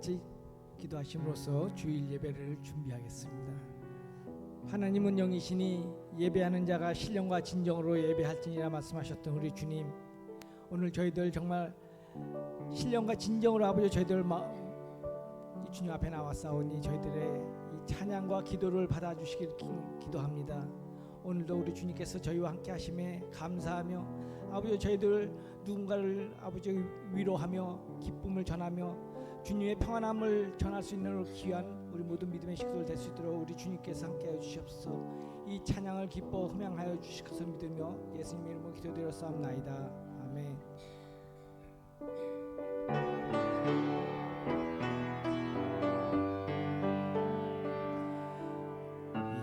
같이 기도하심으로써 주일 예배를 준비하겠습니다. 하나님은 영이시니 예배하는 자가 신령과 진정으로 예배할지니라 말씀하셨던 우리 주님, 오늘 저희들 정말 신령과 진정으로 아버지 저희들 이 주님 앞에 나왔사오니 저희들의 이 찬양과 기도를 받아주시길 기도합니다. 오늘도 우리 주님께서 저희와 함께 하심에 감사하며 아버지 저희들 누군가를 아버지 위로하며 기쁨을 전하며 주님의 평안함을 전할 수 있는 귀한 우리 모든 믿음의 식구들 될 수 있도록 우리 주님께서 함께하여 주시옵소서. 이 찬양을 기뻐 흠양하여 주실 것을 믿으며 예수님 이름으로 기도드렸사옵나이다. 아멘.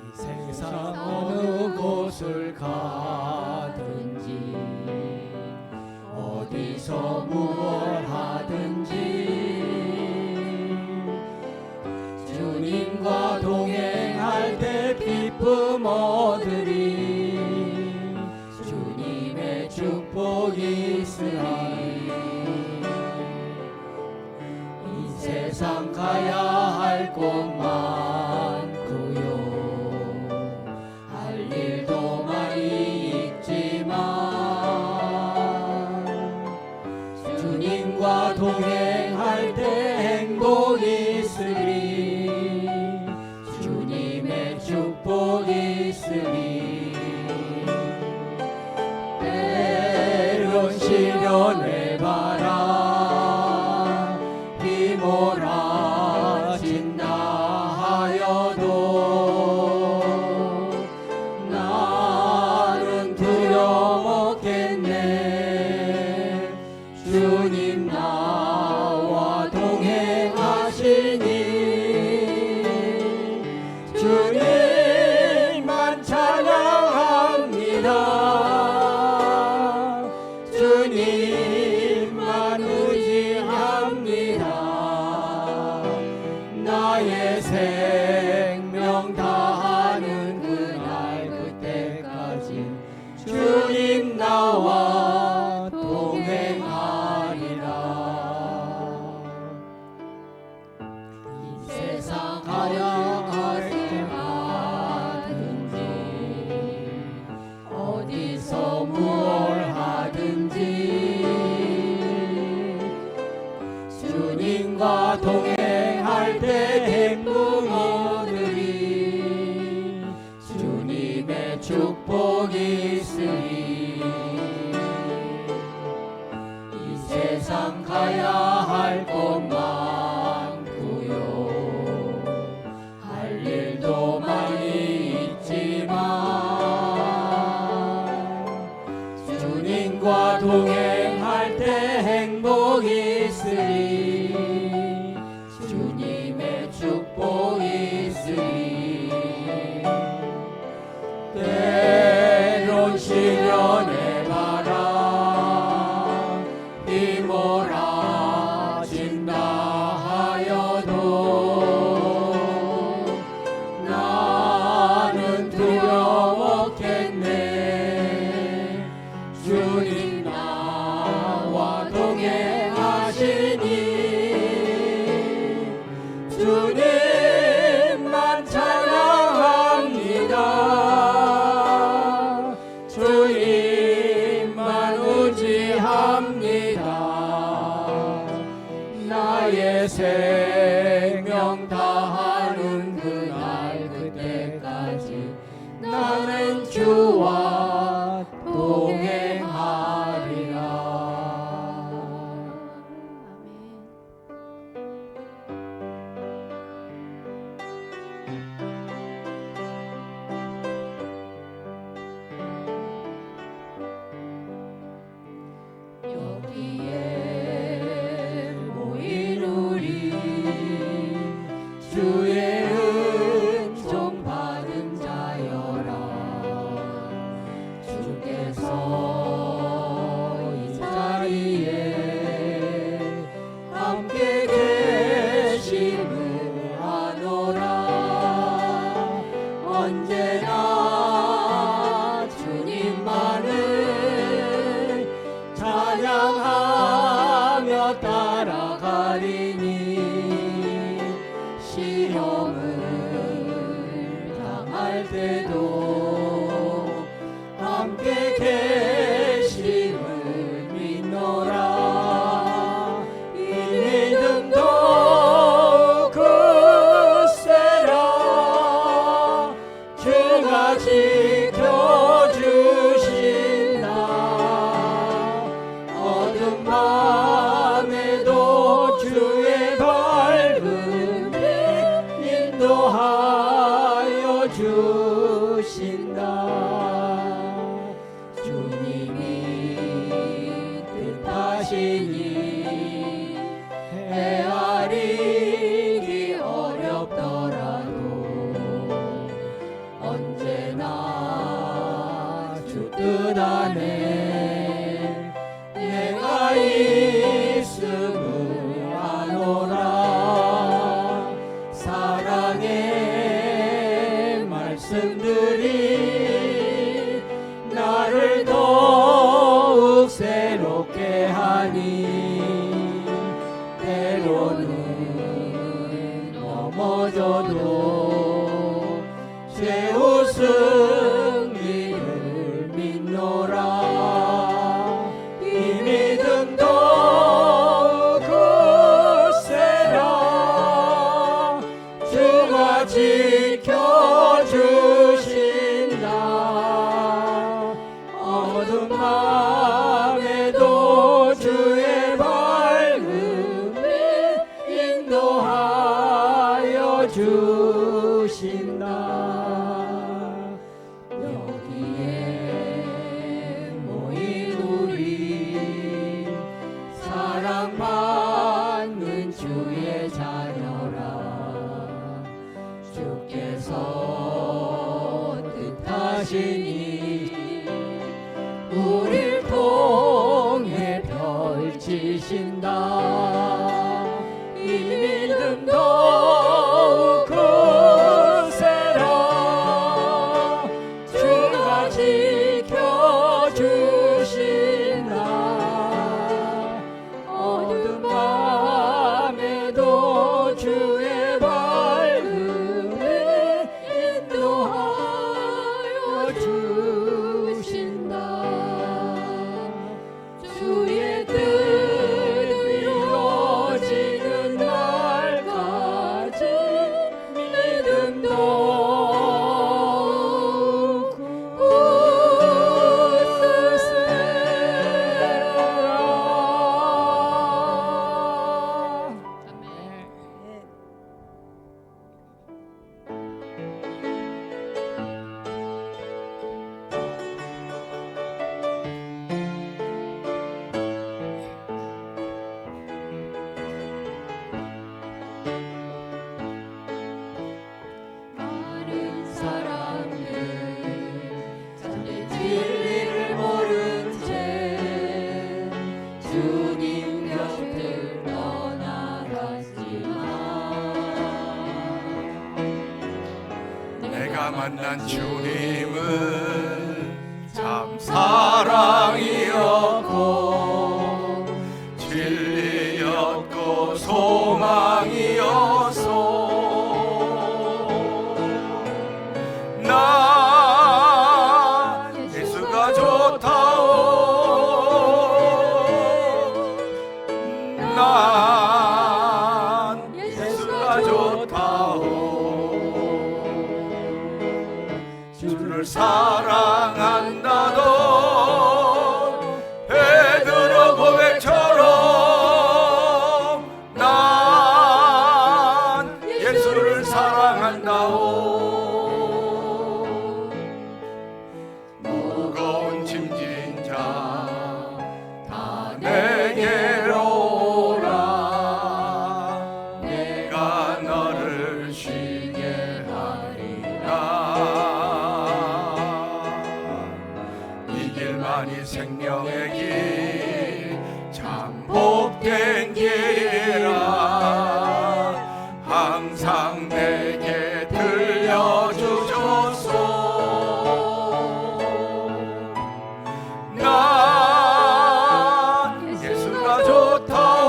이 세상 어느 곳을 가든지 어디서 무엇 하든지 주님과 동행할 때 기쁨 얻으리. 주님의 축복이 있으리. 이 세상 가야 할 곳 많고요, 할 일도 많이 있지만 주님과 동행할 때 행복이 있으리. 주님의 축복이 있으리. 때론 시련의 바람 휘몰아친다 하여도 나는 두려워 없겠네. 주님 나와 동행하시니 주님만 찬양합니다. 주님만 의지합니다. 나의 생명 다하는 그날 그때까지 주님 나와 동행하리라. 이 세상 가야 어디서 무엇 하든지 주님과 동행할 때 행복 얻으리. 주님의 축복이 있으리. 이 세상 가야 할 곳 많고요, 할 일도 많이 있지만 주님과 동행할 때 행복이 있으리. 주님의 축복이 있으리. 때론 시련의 바람 휘몰아친다 하여도 나는 두려워 없겠네. 주님 나와 동행하시니 주님만 찬양합니다. 주님만 의지합니다. 나의 생명 다하는 그날 그때까지 나는 주와 동행하리라. 여기에 모인 우리 주의 은총 받은 자여라. 주께서 이 자리에 함께 계심을 아노라. 언제나 주님만을 찬양하며 따라가리니 뜻하시니 헤아리기 어렵더라도 언제나 주 뜻 안에 내가 있음을 아노라. 사랑의 말씀들이 나를 더욱 새롭게 하니 때로는 넘어져도 최후 승리를 믿노라. 이 믿음 더욱 굳세라. 주가 지켜주신다. 어두운 밤에도 주의 밝음이 인도하여 주신다. 여기에 모인 우리 사랑받는 주의 자녀라. 주께서 뜻하시니 우릴 통해 펼치신다. 이 믿음 더욱 굳세라. 주가 지켜주신다. 어두운 밤에도 주의 밝음이 인도하여 주신다. 주의 뜻 이루어지는 날까지 믿음 더욱 굳세라. 많은 사람들 참된 진리를 모른 채 주님 곁을 떠나갔지만 내가 만난 주님은 참 사랑이었고 진리였고 소망이었소. 나 예수가 좋다오. 난 예수가 좋다오. 주를 사랑한다던 베드로 고백처럼 난 예수를 사랑한다오. 무거운 짐진 자 다 내게로 오라. 내가 너를 쉬게 하리라. 이 길만이 생명의 길 참 복된 길이라. 항상 내게 들려주소서. 난 예수가 좋다오.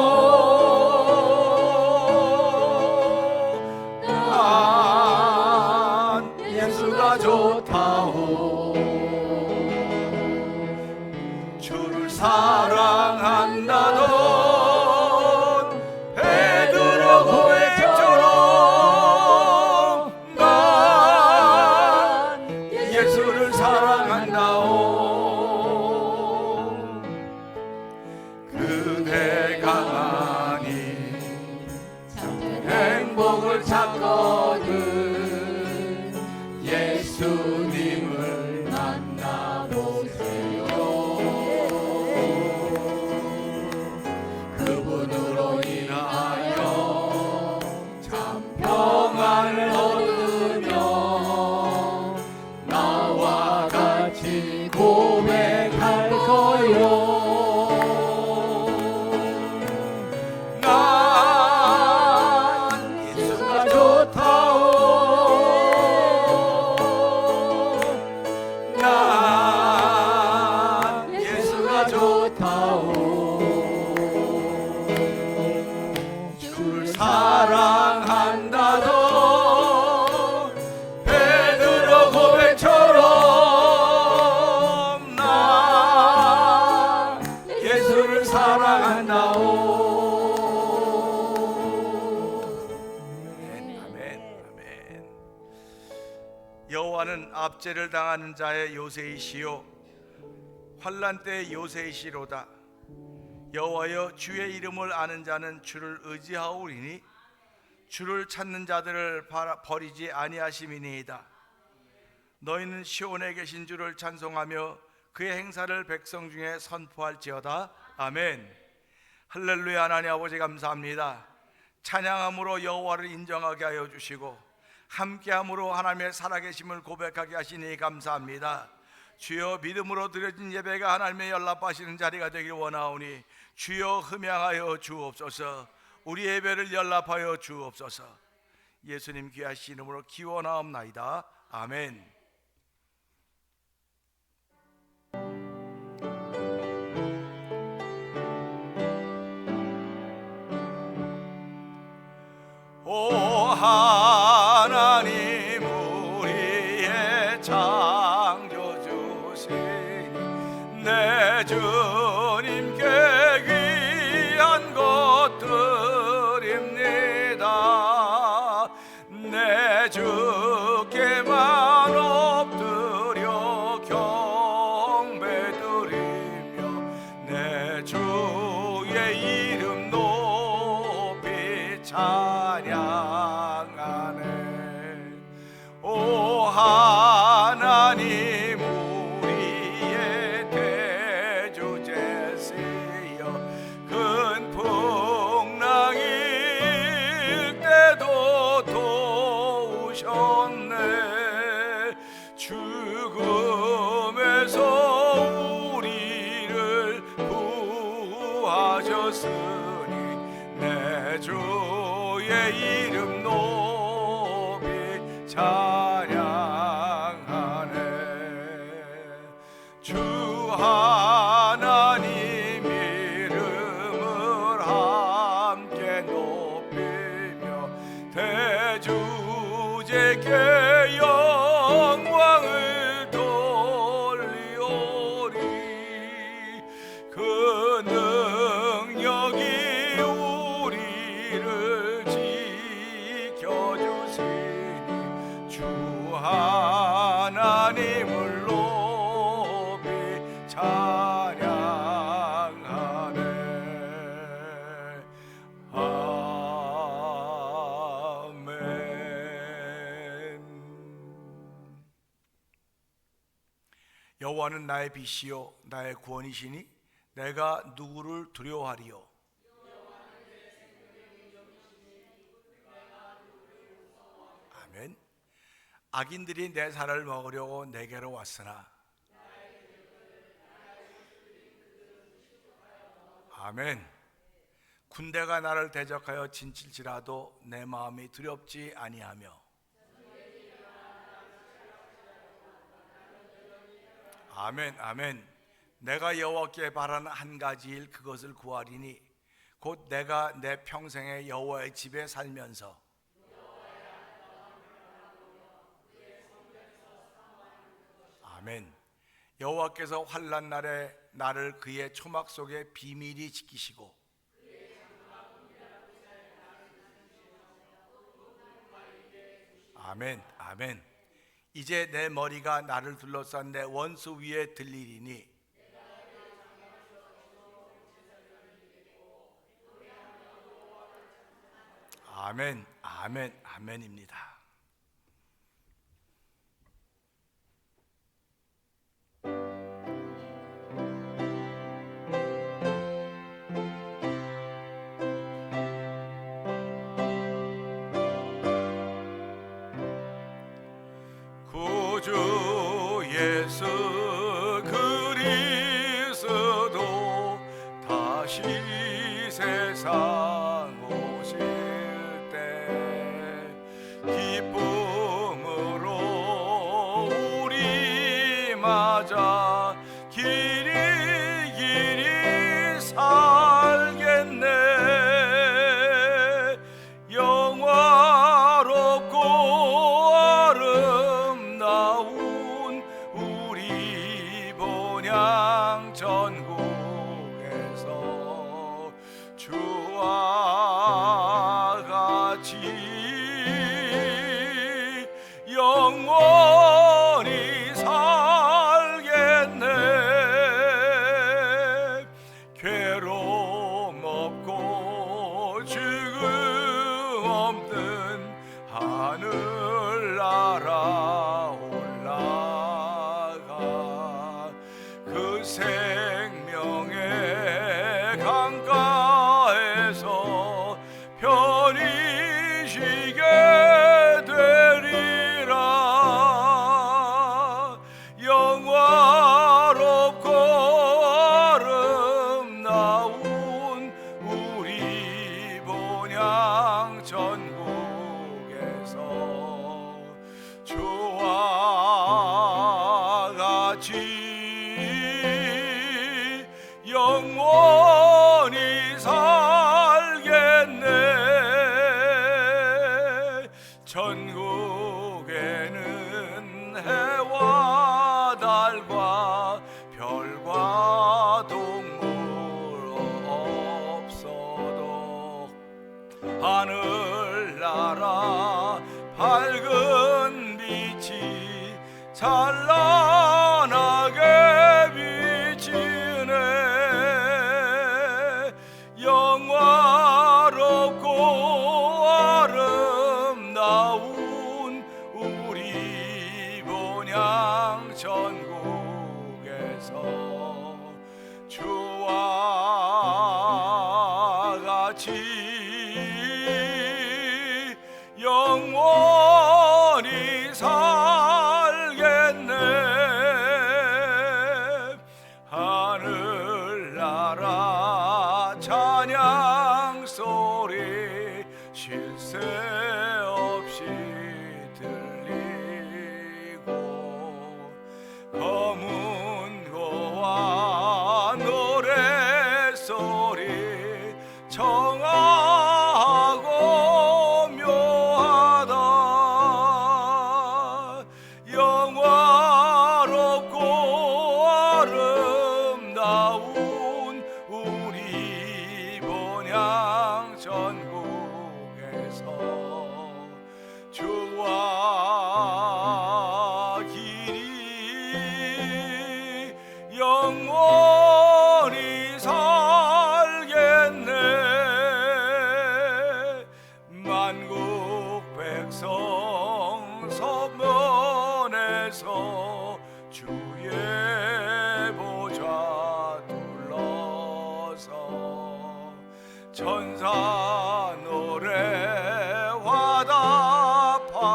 난 예수가 좋다오. 주를 사랑한다던 베드로 고백처럼 난 예수를 사랑한다오. 그대가 가만히 참된 행복을 찾거든 예수님을 만나보세요. 다시 고백할 거요. 난 예수가 좋다오. 난 예수가 좋다오. 주를 사랑한다던 베드로 고백처럼 나 예수를 사랑한다오. 아멘, 아멘, 아멘. 여호와는 압제를 당하는 자의 요새이시요 환난 때의 요새이시로다. 여호와여, 주의 이름을 아는 자는 주를 의지하오리니 주를 찾는 자들을 버리지 아니하심이니이다. 너희는 시온에 계신 주를 찬송하며 그의 행사를 백성 중에 선포할지어다. 아멘. 할렐루야. 하나님 아버지 감사합니다. 찬양함으로 여호와를 인정하게 하여 주시고 함께함으로 하나님의 살아계심을 고백하게 하시니 감사합니다. 주여, 믿음으로 드려진 예배가 하나님의 연락하시는 자리가 되길 원하오니 주여 흠양하여 주옵소서. 우리 예배를 연락하여 주옵소서. 예수님 귀하신 이름으로 기원하옵나이다. 아멘. 오 하나님, 우리의 창조주시니 내 주님께 귀한 것들입니다. 내 주께만 엎드려 경배드리며 내 주의 이름 높이 찬양하네. 오 하나님, 우리의 대주제시여 큰 풍랑일 때도 도우셨네. 죽음에서 우리를 구하셨으니 내 주의 이름 높이 찬양하네. 주 하나님 이름을 함께 높이며 대주제께 영광을 돌리오리. 그 능력이 우리를 지켜주시니 주 하나님을 높이 찬양하네. 아멘. 여호와는 나의 빛이요 나의 구원이시니 내가 누구를 두려워하리요. 아멘. 악인들이 내 살을 먹으려고 내게로 왔으나 아멘. 군대가 나를 대적하여 진칠지라도 내 마음이 두렵지 아니하며 아멘, 아멘. 내가 여호와께 바라는 한 가지 일 그것을 구하리니 곧 내가 내 평생에 여호와의 집에 살면서 아멘. 여호와께서 환난 날에 나를 그의 초막 속에 비밀히 지키시고 아멘, 아멘. 이제 내 머리가 나를 둘러싼 내 원수 위에 들리리니 아멘, 아멘, 아멘입니다. 구주 예수 맞아 길이 살겠네. 영화롭고 아름다운 우리 본향 전국에서 주와 같이 영원히 살겠네. 괴로움 없고 죽음 없는 하늘나라 올라가 그 생명의 강가에서 편히 쉬게 되리라. 영화롭고 아름다운 우리 본향 전국에서 주와 같이 영원히 살겠네. 전국에는 해와 달과 별과 동물 없어도 하늘나라 밝은 빛이 찬란하게 비치네. 영화롭고 아름다운 우리 본향 전국에서 주와 같이 영원히 살겠네. 하늘나라 찬양 소리 쉴 새 없이 들리고 검은 고와 노래 소리 청하고 묘하다. 영화롭고 아름다운 우리 본향 전국에서 주와 길이 영원히 살겠네. 만국 백성 서면에서 주의 보좌 둘러서 천사 노래 화답하며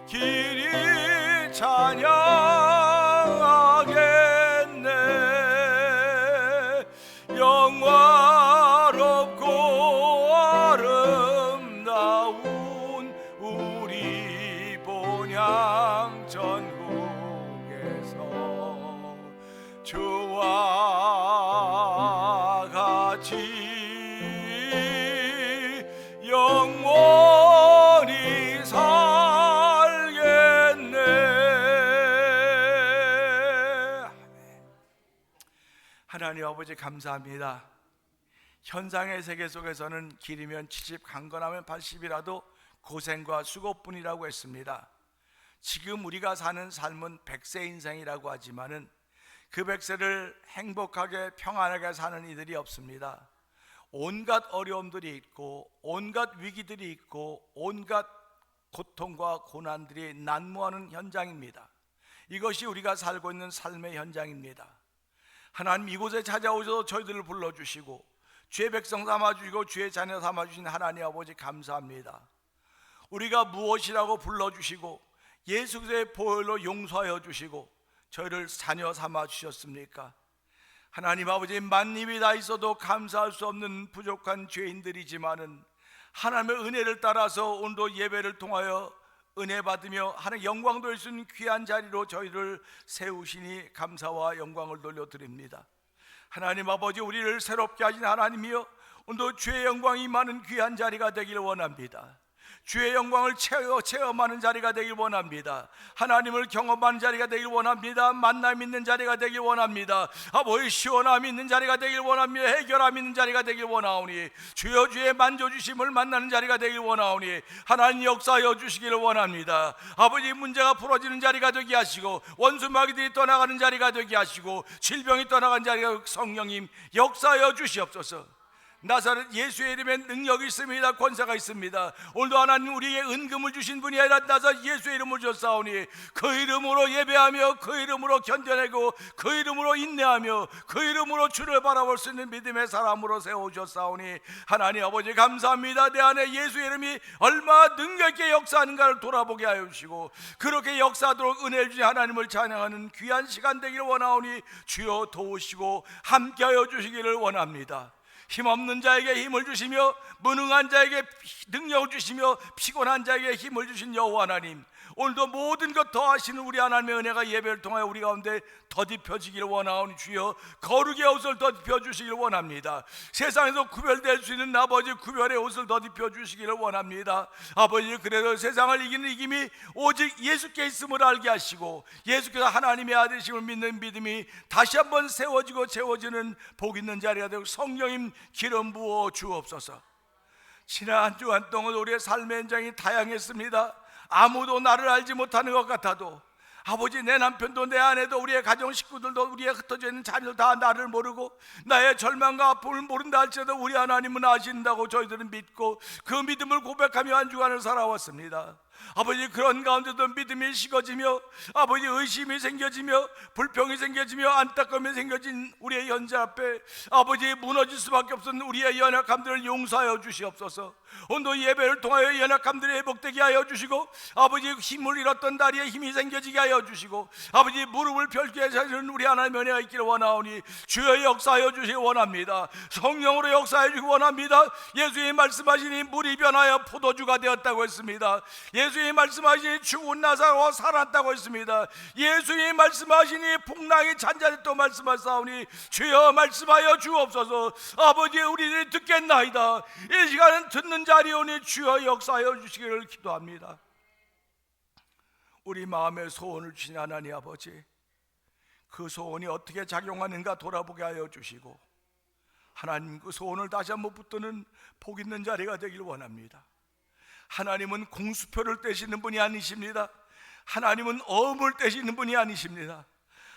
길이 찬양하겠네. 영화롭고 아름다운 우리 본향 전국에서 주와 같이 영원히 살겠네. 하나님 아버지 감사합니다. 현상의 세계 속에서는 길이면 70, 강건하면 80이라도 고생과 수고뿐이라고 했습니다. 지금 우리가 사는 삶은 100세 인생이라고 하지만은 그 100세를 행복하게 평안하게 사는 이들이 없습니다. 온갖 어려움들이 있고 온갖 위기들이 있고 온갖 고통과 고난들이 난무하는 현장입니다. 이것이 우리가 살고 있는 삶의 현장입니다. 하나님 이곳에 찾아오셔서 저희들을 불러주시고 주의 백성 삼아주시고 주의 자녀 삼아주신 하나님 아버지 감사합니다. 우리가 무엇이라고 불러주시고 예수 그리스도의 보혈로 용서하여 주시고 저희를 자녀 삼아주셨습니까? 하나님 아버지 만님이 다 있어도 감사할 수 없는 부족한 죄인들이지만은 하나님의 은혜를 따라서 오늘도 예배를 통하여 은혜 받으며 하나님 영광 돌릴 수 있는 귀한 자리로 저희를 세우시니 감사와 영광을 돌려드립니다. 하나님 아버지, 우리를 새롭게 하신 하나님이여, 오늘도 주의 영광이 많은 귀한 자리가 되기를 원합니다. 주의 영광을 체험하는 자리가 되길 원합니다. 하나님을 경험하는 자리가 되길 원합니다. 만남 있는 자리가 되길 원합니다. 아버지, 시원함 있는 자리가 되길 원합니다. 해결함 있는 자리가 되길 원하오니, 주여 주의 만져주심을 만나는 자리가 되길 원하오니 하나님 역사하여 주시기를 원합니다. 아버지, 문제가 풀어지는 자리가 되게 하시고, 원수 마귀들이 떠나가는 자리가 되게 하시고, 질병이 떠나가는 자리가, 성령님 역사하여 주시옵소서. 나사렛 예수의 이름에 능력이 있습니다. 권세가 있습니다. 오늘도 하나님 우리에게 은금을 주신 분이 아니라 나사렛 예수의 이름을 주셨사오니, 그 이름으로 예배하며 그 이름으로 견뎌내고 그 이름으로 인내하며 그 이름으로 주를 바라볼 수 있는 믿음의 사람으로 세워주셨사오니 하나님 아버지 감사합니다. 내 안에 예수의 이름이 얼마나 능력 있게 역사하는가를 돌아보게 하여 주시고, 그렇게 역사하도록 은혜를 주신 하나님을 찬양하는 귀한 시간 되기를 원하오니 주여 도우시고 함께하여 주시기를 원합니다. 힘없는 자에게 힘을 주시며 무능한 자에게 능력을 주시며 피곤한 자에게 힘을 주신 여호와 하나님, 오늘도 모든 것 더하시는 우리 하나님의 은혜가 예배를 통하여 우리 가운데 더딥혀지기를 원하오니 주여 거룩의 옷을 더딥혀 주시기를 원합니다. 세상에서 구별될 수 있는 아버지 구별의 옷을 더딥혀 주시기를 원합니다. 아버지, 그래서 세상을 이기는 이김이 오직 예수께 있음을 알게 하시고, 예수께서 하나님의 아들이심을 믿는 믿음이 다시 한번 세워지고 채워지는 복 있는 자리가 되고, 성령님 기름 부어 주옵소서. 지난 한 주간 동안 우리의 삶의 현장이 다양했습니다. 아무도 나를 알지 못하는 것 같아도, 아버지, 내 남편도 내 아내도 우리의 가정 식구들도 우리의 흩어져 있는 자녀들 다 나를 모르고 나의 절망과 아픔을 모른다 할지라도 우리 하나님은 아신다고 저희들은 믿고 그 믿음을 고백하며 한 주간을 살아왔습니다. 아버지, 그런 가운데도 믿음이 식어지며 아버지 의심이 생겨지며 불평이 생겨지며 안타까움이 생겨진 우리의 현재 앞에 아버지 무너질 수밖에 없는 우리의 연약함들을 용서하여 주시옵소서. 오늘 예배를 통하여 연약함들이 회복되게 하여 주시고, 아버지 힘을 잃었던 다리에 힘이 생겨지게 하여 주시고, 아버지 무릎을 펼게 하시는 우리 하나님의 은혜가 있기를 원하오니 주여 역사하여 주시기 원합니다. 성령으로 역사해 주시기 원합니다. 예수님이 말씀하시니 물이 변하여 포도주가 되었다고 했습니다. 예수님이 말씀하시니 죽은 나사로가 살았다고 했습니다. 예수님이 말씀하시니 풍랑이 잔잔했다고 말씀하사오니 주여 말씀하여 주옵소서. 아버지, 우리들이 듣겠나이다. 이 시간은 듣는 자리오니 주여 역사하여 주시기를 기도합니다. 우리 마음의 소원을 주신 하나님 아버지, 그 소원이 어떻게 작용하는가 돌아보게 하여 주시고, 하나님 그 소원을 다시 한번 붙드는 복 있는 자리가 되길 원합니다. 하나님은 공수표를 떼시는 분이 아니십니다. 하나님은 어음을 떼시는 분이 아니십니다.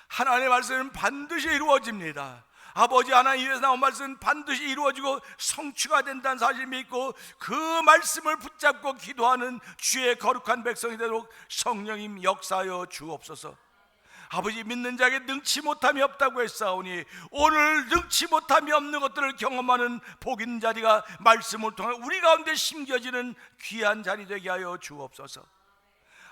하나님의 말씀은 반드시 이루어집니다. 아버지 하나님, 입에서 나온 말씀은 반드시 이루어지고 성취가 된다는 사실을 믿고 그 말씀을 붙잡고 기도하는 주의 거룩한 백성이 되도록 성령님 역사하여 주옵소서. 아버지, 믿는 자에게 능치 못함이 없다고 했사오니 오늘 능치 못함이 없는 것들을 경험하는 복 있는 자리가 말씀을 통해 우리 가운데 심겨지는 귀한 자리 되게 하여 주옵소서.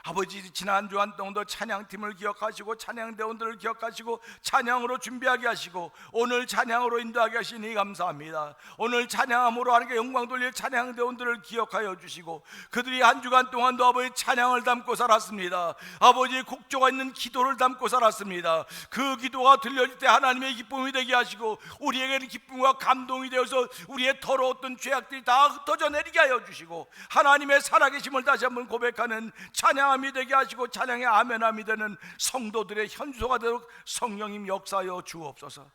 아버지, 지난 주한 동안도 찬양팀을 기억하시고 찬양대원들을 기억하시고 찬양으로 준비하게 하시고 오늘 찬양으로 인도하게 하시니 감사합니다. 오늘 찬양함으로 하나님께 영광 돌릴 찬양대원들을 기억하여 주시고, 그들이 한 주간 동안도 아버지 찬양을 담고 살았습니다. 아버지, 곡조가 있는 기도를 담고 살았습니다. 그 기도가 들려질 때 하나님의 기쁨이 되게 하시고 우리에게는 기쁨과 감동이 되어서 우리의 더러웠던 죄악들이 다 흩어져 내리게 하여 주시고, 하나님의 살아계심을 다시 한번 고백하는 찬양함이 되게 하시고 찬양의 아멘함이 되는 성도들의 현수가 되도록 성령님 역사하여 주옵소서.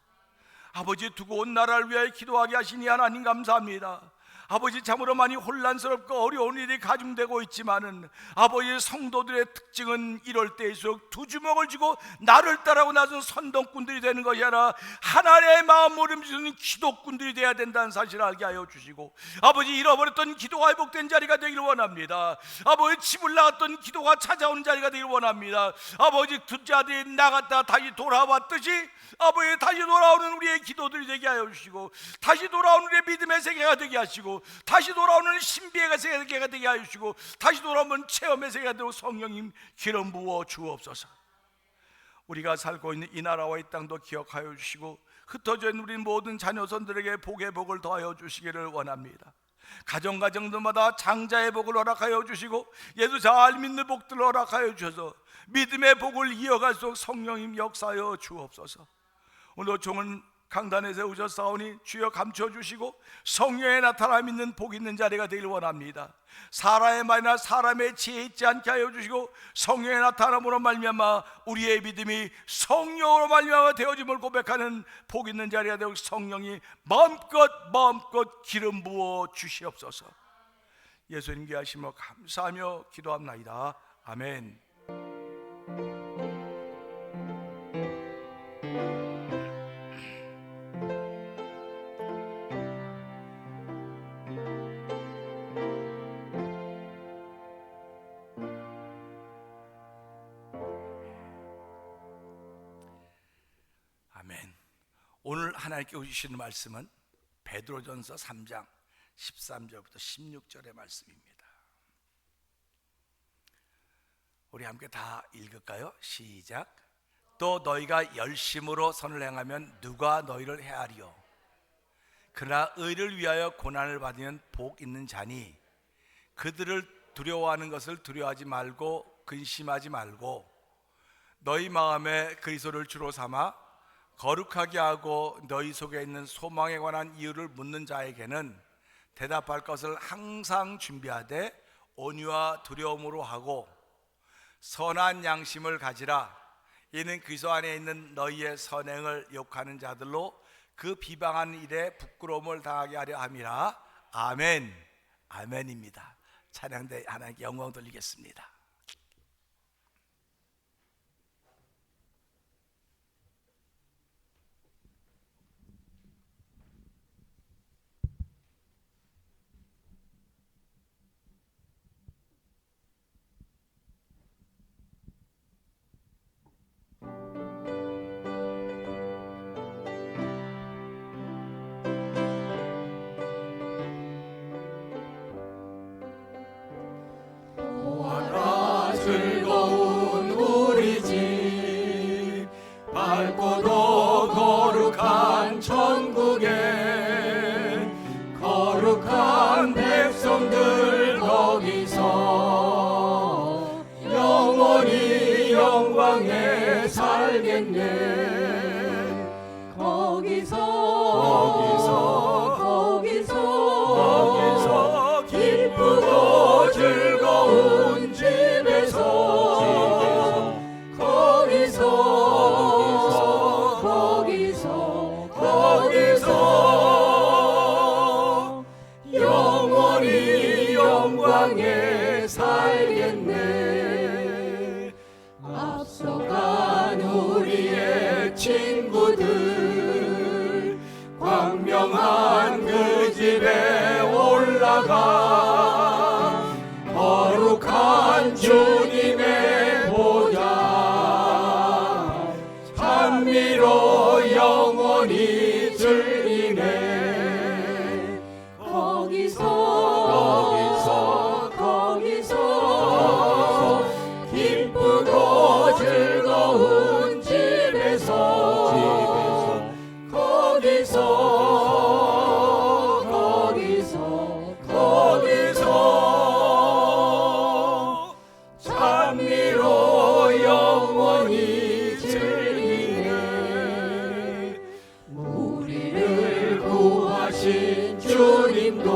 아버지, 두고 온 나라를 위하여 기도하게 하시니 하나님 감사합니다. 아버지, 참으로 많이 혼란스럽고 어려운 일이 가중되고 있지만은 아버지, 성도들의 특징은 이럴 때일수록 두 주먹을 쥐고 나를 따라고 나선 선동꾼들이 되는 것이 아니라 하나님의 마음을 움직이는 기도꾼들이 되어야 된다는 사실을 알게 하여 주시고, 아버지, 잃어버렸던 기도가 회복된 자리가 되기를 원합니다. 아버지, 집을 나갔던 기도가 찾아오는 자리가 되기를 원합니다. 아버지, 둘째 아들이 나갔다 다시 돌아왔듯이 아버지, 다시 돌아오는 우리의 기도들이 되게 하여 주시고, 다시 돌아오는 우리의 믿음의 세계가 되게 하시고, 다시 돌아오는 신비의 세계가 되게 하여 주시고, 다시 돌아오는 체험의 세계가 되고 성령님 기름 부어 주옵소서. 우리가 살고 있는 이 나라와 이 땅도 기억하여 주시고 흩어져 있는 우리 모든 자녀선들에게 복의 복을 더하여 주시기를 원합니다. 가정마다 장자의 복을 허락하여 주시고 예수 잘 믿는 복들을 허락하여 주셔서 믿음의 복을 이어갈수록 성령님 역사하여 주옵소서. 오늘 종은 강단에 세우셨사오니 주여 감춰주시고 성령의 나타남 있는 복 있는 자리가 되길 원합니다. 사람의 말이나 사람의 지혜 있지 않게 하여 주시고 성령의 나타남으로 말미암아 우리의 믿음이 성령으로 말미암아 되어짐을 고백하는 복 있는 자리가 되고 성령이 마음껏 기름 부어 주시옵소서. 예수님께 하시며 감사하며 기도합나이다. 아멘. 아멘. 오늘 하나님께 주시는 말씀은 베드로전서 3장 13절부터 16절의 말씀입니다. 우리 함께 다 읽을까요? 시작. 또 너희가 열심으로 선을 행하면 누가 너희를 해하리요? 그러나 의를 위하여 고난을 받으면 복 있는 자니 그들을 두려워하는 것을 두려워하지 말고 근심하지 말고 너희 마음에 그리스도를 주로 삼아 거룩하게 하고 너희 속에 있는 소망에 관한 이유를 묻는 자에게는 대답할 것을 항상 준비하되 온유와 두려움으로 하고 선한 양심을 가지라. 이는 그리스도 안에 있는 너희의 선행을 욕하는 자들로 그 비방하는 일에 부끄러움을 당하게 하려 함이라. 아멘. 아멘입니다. 찬양대 하나님께 영광 돌리겠습니다. 즐거운 우리 집 밝고도 거룩한 천국에 거룩한 백성들 거기서 영원히 영광에 살겠네. 거기서 기쁘고 즐거운 집에서 영원히 영광에 살겠네. 앞서간 우리의 친구들 광명한 그 집에 올라가 거룩한 주님의 보좌 찬미로 영원히 즐기네. 거기서 기쁘고 즐거운 집에서 거기서 찬미로 영원히 즐기네. 우리를 구하신 주님도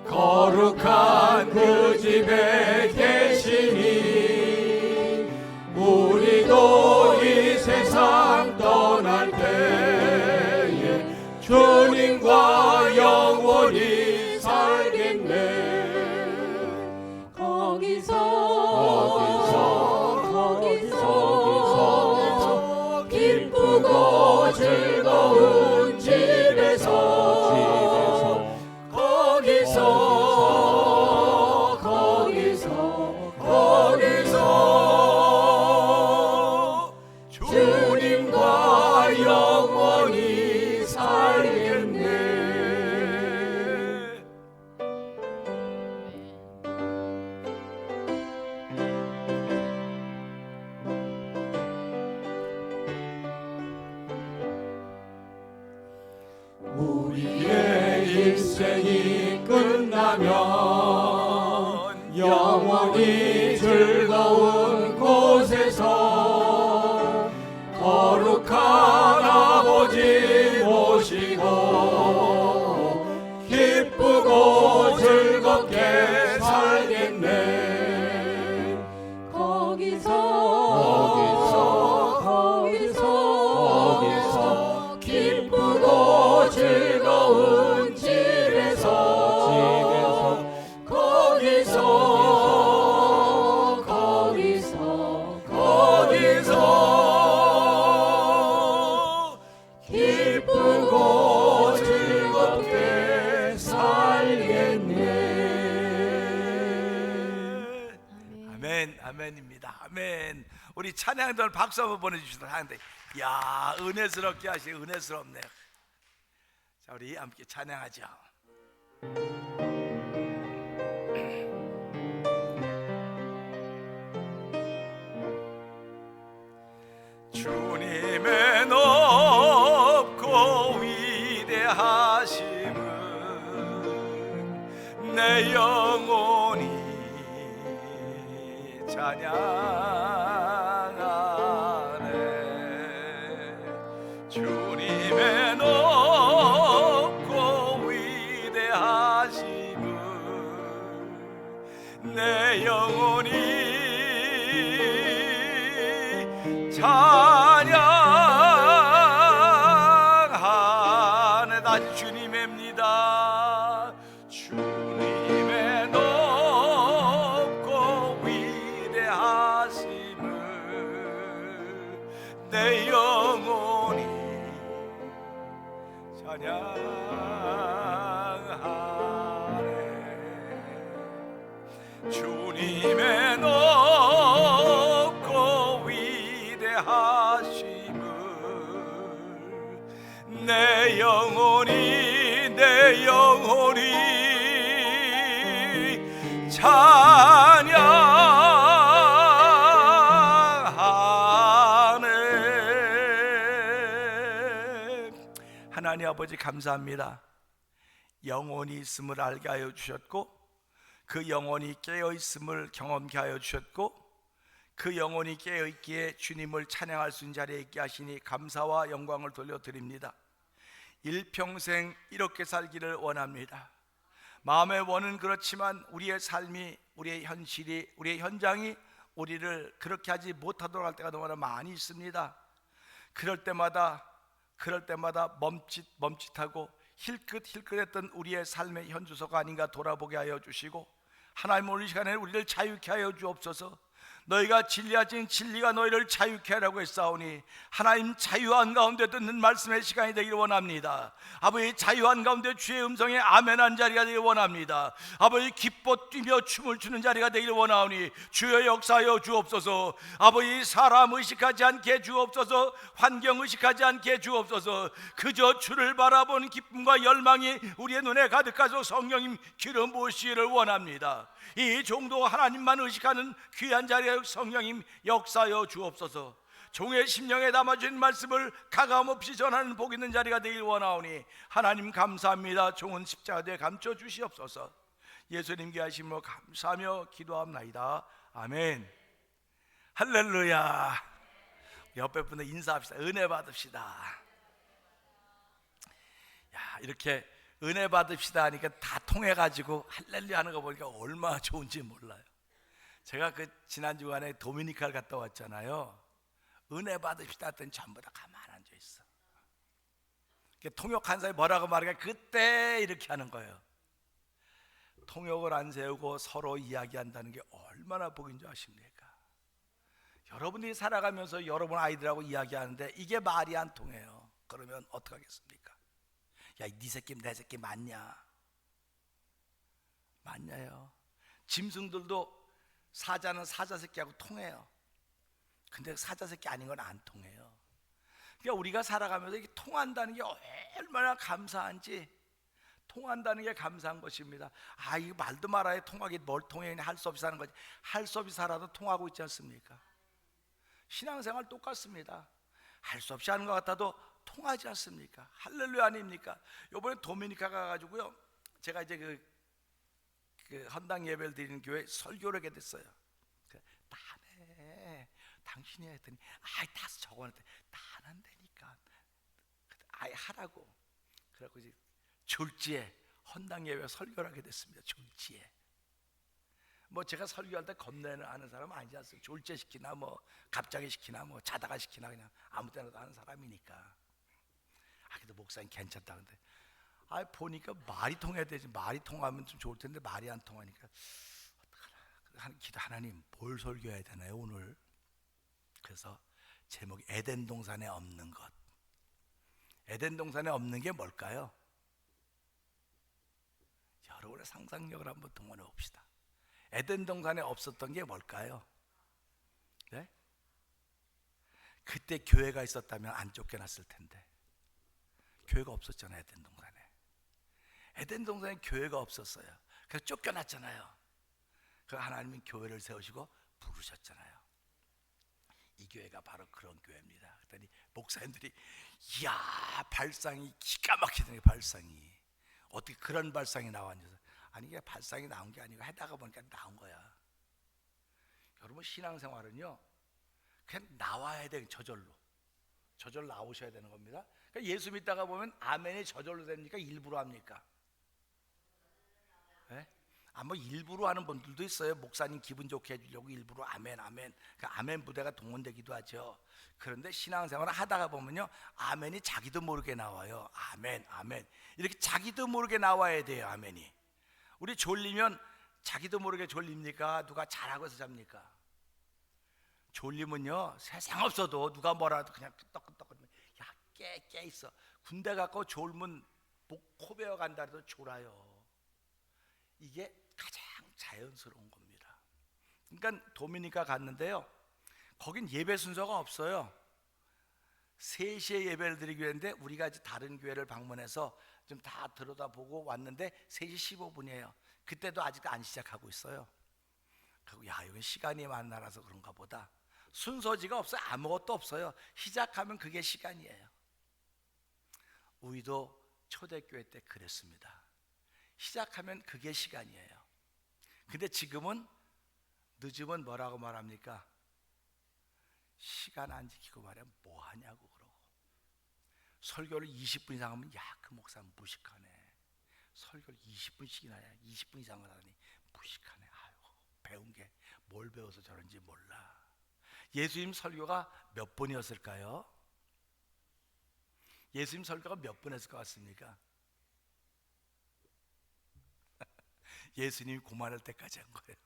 거룩한 그 집에 계시니 우리도 이 세상 떠날 때에 주님과 영원히 살겠네. 거기서 기쁘고 즐거운 집에서 거기서 주님과 영원히 살겠네. 우리의 인생이 우리 찬양들 박수 한번 보내주시도록 하는데, 야, 은혜스럽게 하시네. 은혜스럽네. 자, 우리 함께 찬양하죠. 주님의 높고 위대하심은 내 영혼이 찬양하네. 주님의 높고 위대하심은 내 영혼이 찬양하네. 다시 주님입니다. 주님의 높고 위대하심을 내 영혼이 찬양하네. 주님의 높고 위대하심을 내 영혼이 찬양하네. 하나님 아버지 감사합니다. 영혼이 있음을 알게 하여 주셨고, 그 영혼이 깨어 있음을 경험케 하여 주셨고, 그 영혼이 깨어 있기에 주님을 찬양할 수 있는 자리에 있게 하시니 감사와 영광을 돌려드립니다. 일평생 이렇게 살기를 원합니다. 마음의 원은 그렇지만 우리의 삶이, 우리의 현실이, 우리의 현장이 우리를 그렇게 하지 못하도록 할 때가 너무나 많이 있습니다. 그럴 때마다 멈칫하고 힐끗힐끗했던 우리의 삶의 현주소가 아닌가 돌아보게 하여 주시고, 하나님 오늘 이 시간에 우리를 자유케 하여 주옵소서. 너희가 진리하신 진리가 너희를 자유케 하라고 했사오니 하나님 자유한 가운데 듣는 말씀의 시간이 되기를 원합니다. 아버지 자유한 가운데 주의 음성에 아멘한 자리가 되기를 원합니다. 아버지 기뻐 뛰며 춤을 추는 자리가 되기를 원하오니 주여 역사하여 주옵소서. 아버지 사람 의식하지 않게 주옵소서. 환경 의식하지 않게 주옵소서. 그저 주를 바라본 기쁨과 열망이 우리의 눈에 가득하소 성령님 기름 부으시기를 원합니다. 이 종도 하나님만 의식하는 귀한 자리에 성령님 역사하여 주옵소서. 종의 심령에 담아진 말씀을 가감없이 전하는 복 있는 자리가 되길 원하오니 하나님 감사합니다. 종은 십자가에 감춰 주시옵소서. 예수님 귀하심으로 감사하며 기도합나이다. 아멘. 할렐루야. 옆에 분들 인사합시다. 은혜 받읍시다. 야, 이렇게 은혜 받읍시다 하니까 다 통해가지고 할렐루야 하는 거 보니까 얼마나 좋은지 몰라요. 제가 그 지난 주간에 도미니카를 갔다 왔잖아요. 은혜 받읍시다 했더니 전부 다 가만 앉아 있어. 통역 한 사람이 뭐라고 말하니까 그때 이렇게 하는 거예요. 통역을 안 세우고 서로 이야기한다는 게 얼마나 복인 줄 아십니까? 여러분들이 살아가면서 여러분 아이들하고 이야기하는데 이게 말이 안 통해요. 그러면 어떡하겠습니까? 야, 네 새끼 내 새끼 맞냐? 맞냐요? 짐승들도 사자는 사자 새끼하고 통해요. 근데 사자 새끼 아닌 건 안 통해요. 그러니까 우리가 살아가면서 이게 통한다는 게 얼마나 감사한지, 통한다는 게 감사한 것입니다. 아, 이거 말도 말아야 통하기 뭘 통해? 할 수 없이 사는 거지. 할 수 없이 살아도 통하고 있지 않습니까? 신앙생활 똑같습니다. 할 수 없이 하는 것 같아도 통하지 않습니까? 할렐루야 아닙니까? 요번에 도미니카 가가지고요, 제가 이제 그 헌당 예배를 드리는 교회 설교를 하게 됐어요. 다네 당신이 했더니 다 적어놨더니 다 안 한다니까. 아예 하라고. 그래갖고 이제 졸지에 헌당 예배 설교를 하게 됐습니다. 졸지에. 뭐 제가 설교할 때 겁내는 하는 사람은 아니지 않습니까? 졸지에 시키나 뭐 갑자기 시키나 뭐 자다가 시키나 그냥 아무 때나도 하는 사람이니까. 그래도 목사님 괜찮다. 근데 보니까 말이 통해야 되지. 말이 통하면 좀 좋을 텐데 말이 안 통하니까 어떡하나. 기도 하나님 뭘 설교해야 되나요 오늘? 그래서 제목이 에덴 동산에 없는 것. 에덴 동산에 없는 게 뭘까요? 여러분의 상상력을 한번 동원해 봅시다. 에덴 동산에 없었던 게 뭘까요? 네? 그때 교회가 있었다면 안 쫓겨났을 텐데. 교회가 없었잖아요. 에덴 동산에. 에덴 동산에 교회가 없었어요. 그래서 쫓겨났잖아요. 그 하나님은 교회를 세우시고 부르셨잖아요. 이 교회가 바로 그런 교회입니다. 그랬더니 목사님들이 이야, 발상이 기가 막히더니 발상이 어떻게 그런 발상이 나왔냐. 아니, 이게 발상이 나온 게 아니고 하다가 보니까 나온 거야. 여러분, 신앙생활은요 그냥 나와야 돼. 저절로 나오셔야 되는 겁니다. 그러니까 예수 믿다가 보면 아멘이 저절로 됩니까? 일부러 합니까? 네? 뭐 일부러 하는 분들도 있어요. 목사님 기분 좋게 해주려고 일부러 아멘 아멘. 그러니까 아멘 부대가 동원되기도 하죠. 그런데 신앙생활을 하다가 보면요, 아멘이 자기도 모르게 나와요. 아멘 아멘. 이렇게 자기도 모르게 나와야 돼요. 아멘이. 우리 졸리면 자기도 모르게 졸립니까? 누가 자라고 해서 잡니까? 졸리면요, 세상 없어도 누가 뭐라도 그냥 끄떡끄떡거리면 야, 깨 있어. 군대 갖고 졸면 코 베어 간다 해도 졸아요. 이게 가장 자연스러운 겁니다. 그러니까 도미니카 갔는데요, 거긴 예배 순서가 없어요. 3시에 예배를 드리기로 했는데 우리가 이제 다른 교회를 방문해서 좀 다 들여다보고 왔는데 3시 15분이에요. 그때도 아직 안 시작하고 있어요. 그리고 야, 이건 시간이 만나라서 그런가 보다. 순서지가 없어요. 아무것도 없어요. 시작하면 그게 시간이에요. 우리도 초대교회 때 그랬습니다. 시작하면 그게 시간이에요. 근데 지금은 늦으면 뭐라고 말합니까? 시간 안 지키고 말이야 뭐 하냐고 그러고. 설교를 20분 이상 하면 야, 그 목사 무식하네. 설교를 20분씩이나 해. 20분 이상을 하니 무식하네. 아유, 배운 게 뭘 배워서 저런지 몰라. 예수님 설교가 몇 번이었을까요? 예수님 설교가 몇 번 했을 것 같습니까? 예수님이 고만할 때까지 한 거예요.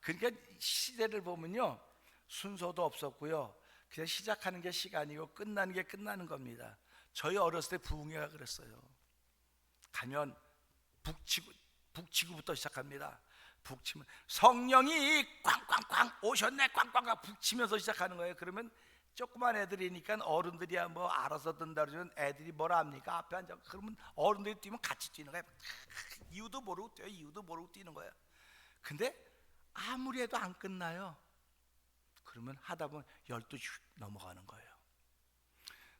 그러니까 시대를 보면요, 순서도 없었고요, 그냥 시작하는 게 시간이고 끝나는 게 끝나는 겁니다. 저희 어렸을 때 부흥회가 그랬어요. 가면 북치구부터 시작합니다. 북치면 성령이 꽝꽝꽝 오셨네, 꽝꽝꽝 북치면서 시작하는 거예요. 그러면 조그만 애들이니까 어른들이야 뭐 알아서 든다 그러면 애들이 뭐라 합니까? 앞에 앉아. 그러면 어른들이 뛰면 같이 뛰는 거야. 이유도 모르고 뛰어요. 이유도 모르고 뛰는 거야. 근데 아무리 해도 안 끝나요. 그러면 하다 보면 12시 넘어가는 거예요.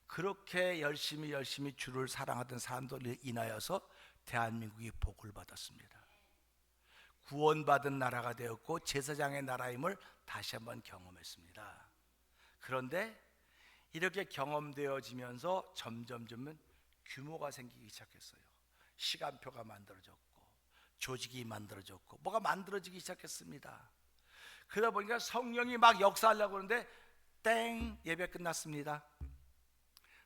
그렇게 열심히 주를 사랑하던 사람들을 인하여서 대한민국이 복을 받았습니다. 구원받은 나라가 되었고 제사장의 나라임을 다시 한번 경험했습니다. 그런데 이렇게 경험되어지면서 점점 규모가 생기기 시작했어요. 시간표가 만들어졌고 조직이 만들어졌고 뭐가 만들어지기 시작했습니다. 그러다 보니까 성령이 막 역사하려고 하는데 땡, 예배 끝났습니다.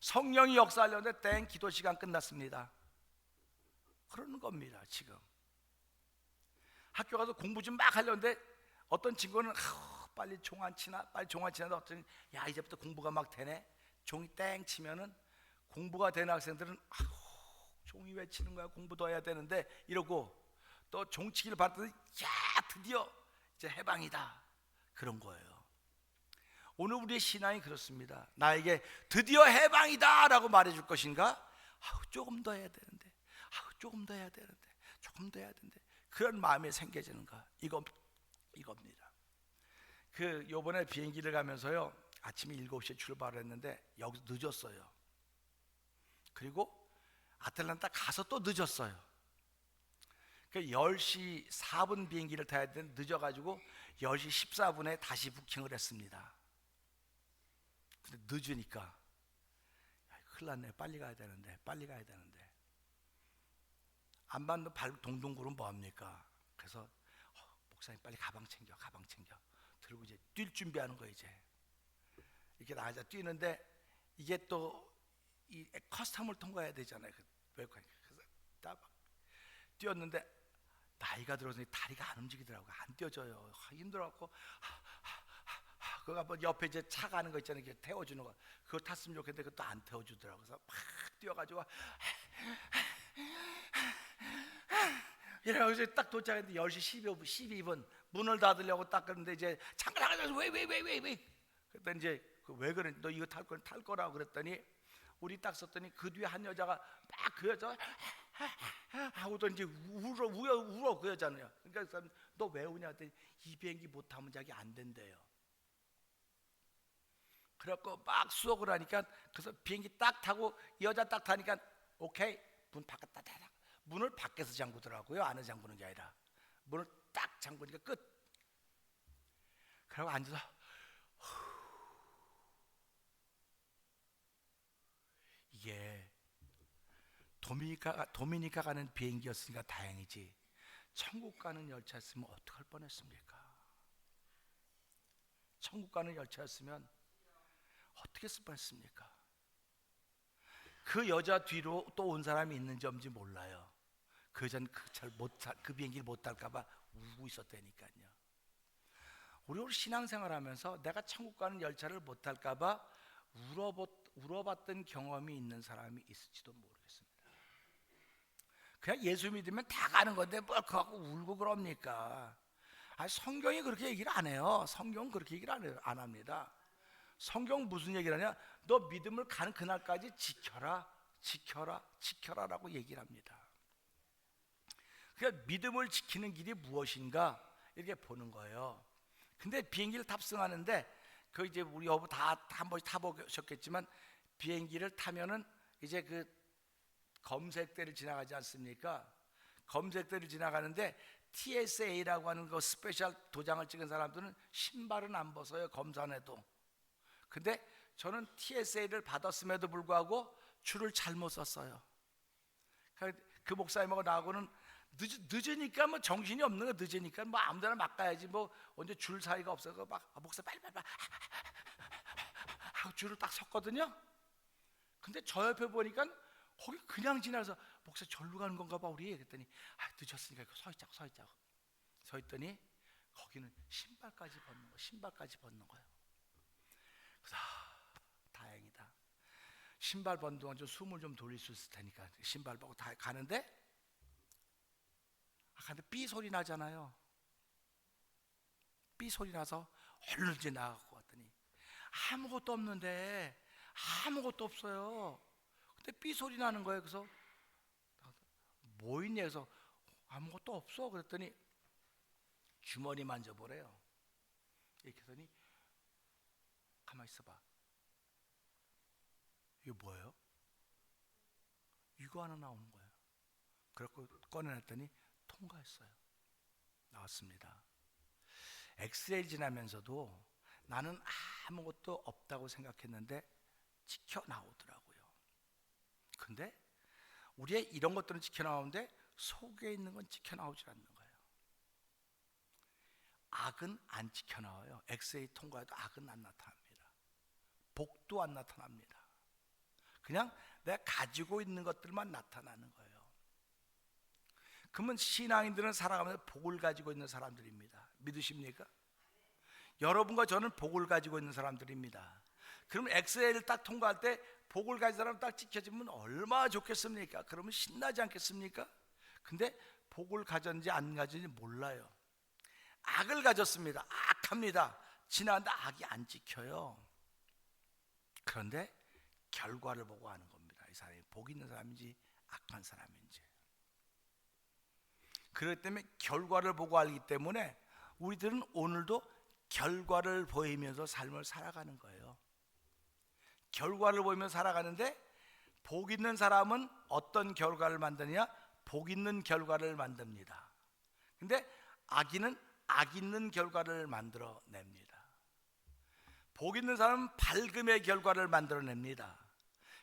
성령이 역사하려고 하는데 땡, 기도 시간 끝났습니다. 그러는 겁니다. 지금 학교 가서 공부 좀 막 하려는데 어떤 친구는 빨리 종 안 치나? 빨리 종 안 치나? 어떤 야, 이제부터 공부가 막 되네. 종이 땡 치면은 공부가 되는 학생들은 종이 왜 치는 거야? 공부 더 해야 되는데 이러고 또 종치기를 받더니 야, 드디어 이제 해방이다. 그런 거예요. 오늘 우리의 신앙이 그렇습니다. 나에게 드디어 해방이다 라고 말해줄 것인가? 조금 더 해야 되는데, 조금 더 해야 되는데, 조금 더 해야 되는데, 그런 마음이 생겨지는가? 이겁니다. 요번에 비행기를 가면서요, 아침에 7시에 출발을 했는데 여기서 늦었어요. 그리고 아틀란타 가서 또 늦었어요. 10시 4분 비행기를 타야 되는데 늦어가지고 10시 14분에 다시 부킹을 했습니다. 근데 늦으니까 큰일 났네. 빨리 가야 되는데 안 받는 발 동동 구르면 뭐합니까? 그래서 목사님 빨리 가방 챙겨 들고 이제 뛸 준비하는 거예요. 이제 이렇게 나가자 뛰는데 이게 또 이 커스텀을 통과해야 되잖아요. 그래서 딱 뛰었는데 나이가 들어서 다리가 안 움직이더라고요. 안 뛰어져요. 힘들어갖고 그거 한번 옆에 이제 차 가는 거 있잖아요. 이렇게 태워주는 거. 그걸 탔으면 좋겠는데 그것도 안 태워주더라고요. 그래서 막 뛰어가지고 이래가지고 이제 딱 도착했는데 10시 12분 문을 닫으려고 딱 그러는데 이제 잠깐 왜 그랬더니 이제 왜 그래? 너 이거 탈 거라고 그랬더니 우리 딱 썼더니 그 뒤에 한 여자가 막 그 여자 하고도 이제 울어 그 여자는요. 그러니까 너 왜 우냐 했더니 이 비행기 못 타면 자기 안 된대요. 그래갖고 막 수억을 하니까 그래서 비행기 딱 타고 이 여자 딱 타니까 오케이 문 바깥다 닫아 문을 밖에서 잠그더라고요. 안에 잠그는 게 아니라 문을 딱 잠그니까 끝. 그러고 앉아서 이게 도미니카 가는 비행기였으니까 다행이지 천국 가는 열차였으면 어떡할 뻔했습니까? 천국 가는 열차였으면 어떻게 했을 뻔했습니까? 그 여자 뒤로 또 온 사람이 있는지 없는지 몰라요. 그 여자는 그 비행기를 못 탈까봐 울고 있었다니까요. 우리 신앙생활하면서 내가 천국 가는 열차를 못 탈까봐 울어봤던 경험이 있는 사람이 있을지도 모르겠습니다. 그냥 예수 믿으면 다 가는 건데 뭘 그거 갖고 울고 그럽니까? 성경이 그렇게 얘기를 안 해요. 성경은 그렇게 얘기를 안 합니다. 성경 무슨 얘기를 하냐? 너 믿음을 가는 그날까지 지켜라라고 얘기를 합니다. 그러니까 믿음을 지키는 길이 무엇인가 이렇게 보는 거예요. 근데 비행기를 탑승하는데 그 이제 우리 여보 다 한 번씩 타보셨겠지만 비행기를 타면은 이제 그 검색대를 지나가지 않습니까? 검색대를 지나가는데 TSA라고 하는 그 스페셜 도장을 찍은 사람들은 신발은 안 벗어요. 검사해도. 근데 저는 TSA를 받았음에도 불구하고 줄을 잘못 섰어요. 그 목사님하고 나하고는 늦으니까 뭐 정신이 없는 거 늦으니까 뭐 아무데나 막 가야지 뭐 언제 줄 사이가 없어서 막 목사 빨리 하고 줄을 딱 섰거든요. 근데 저 옆에 보니까 거기 그냥 지나서 목사 절로 가는 건가 봐 우리. 그랬더니 늦었으니까 서 있자고 서 있더니 거기는 신발까지 벗는 거예요. 그래서 다행이다. 신발 벗는 동안 좀 숨을 좀 돌릴 수 있을 테니까 신발 벗고 다 가는데 삐 소리 나잖아요. 삐 소리 나서 얼른 이제 나가고 왔더니 아무것도 없는데 아무것도 없어요. 근데 삐 소리 나는 거예요. 그래서 뭐 있냐 해서 아무것도 없어. 그랬더니 주머니 만져보래요. 이렇게 했더니 가만히 있어봐. 이게 뭐예요? 이거 하나 나오는 거예요. 그래서 꺼내놨더니 통과했어요. 나왔습니다. 엑스레이 지나면서도 나는 아무것도 없다고 생각했는데 찍혀 나오더라고요. 근데 우리의 이런 것들은 찍혀 나오는데 속에 있는 건 찍혀 나오질 않는 거예요. 악은 안 찍혀 나와요. 엑스레이 통과해도 악은 안 나타납니다. 복도 안 나타납니다. 그냥 내가 가지고 있는 것들만 나타나는 거예요. 그러면 신앙인들은 살아가면서 복을 가지고 있는 사람들입니다. 믿으십니까? 여러분과 저는 복을 가지고 있는 사람들입니다. 그럼 엑스레이를 딱 통과할 때 복을 가진 사람 딱 찍혀지면 얼마나 좋겠습니까? 그러면 신나지 않겠습니까? 근데 복을 가졌는지 안 가졌는지 몰라요. 악을 가졌습니다. 악합니다. 지나는데 악이 안 찍혀요. 그런데 결과를 보고 아는 겁니다. 이 사람이 복 있는 사람인지 악한 사람인지. 그렇기 때문에 결과를 보고 알기 때문에 우리들은 오늘도 결과를 보이면서 삶을 살아가는 거예요. 결과를 보이면서 살아가는데 복 있는 사람은 어떤 결과를 만드느냐? 복 있는 결과를 만듭니다. 근데 악인은 악 있는 결과를 만들어냅니다. 복 있는 사람은 밝음의 결과를 만들어냅니다.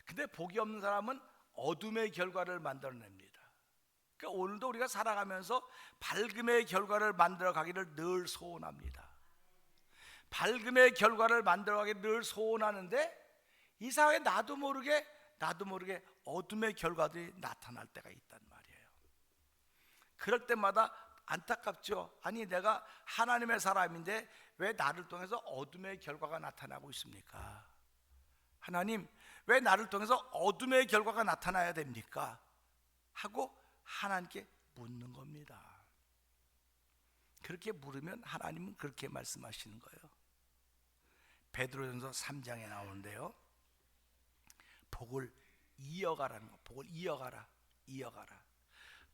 근데 복이 없는 사람은 어둠의 결과를 만들어냅니다. 그러니까 오늘도 우리가 살아가면서 밝음의 결과를 만들어가기를 늘 소원합니다. 밝음의 결과를 만들어가기를 늘 소원하는데 이상하게 나도 모르게 어둠의 결과들이 나타날 때가 있단 말이에요. 그럴 때마다 안타깝죠. 아니 내가 하나님의 사람인데 왜 나를 통해서 어둠의 결과가 나타나고 있습니까? 하나님 왜 나를 통해서 어둠의 결과가 나타나야 됩니까? 하고 하나님께 묻는 겁니다. 그렇게 물으면 하나님은 그렇게 말씀하시는 거예요. 베드로전서 3장에 나오는데요. 복을 이어가라는 거. 복을 이어가라.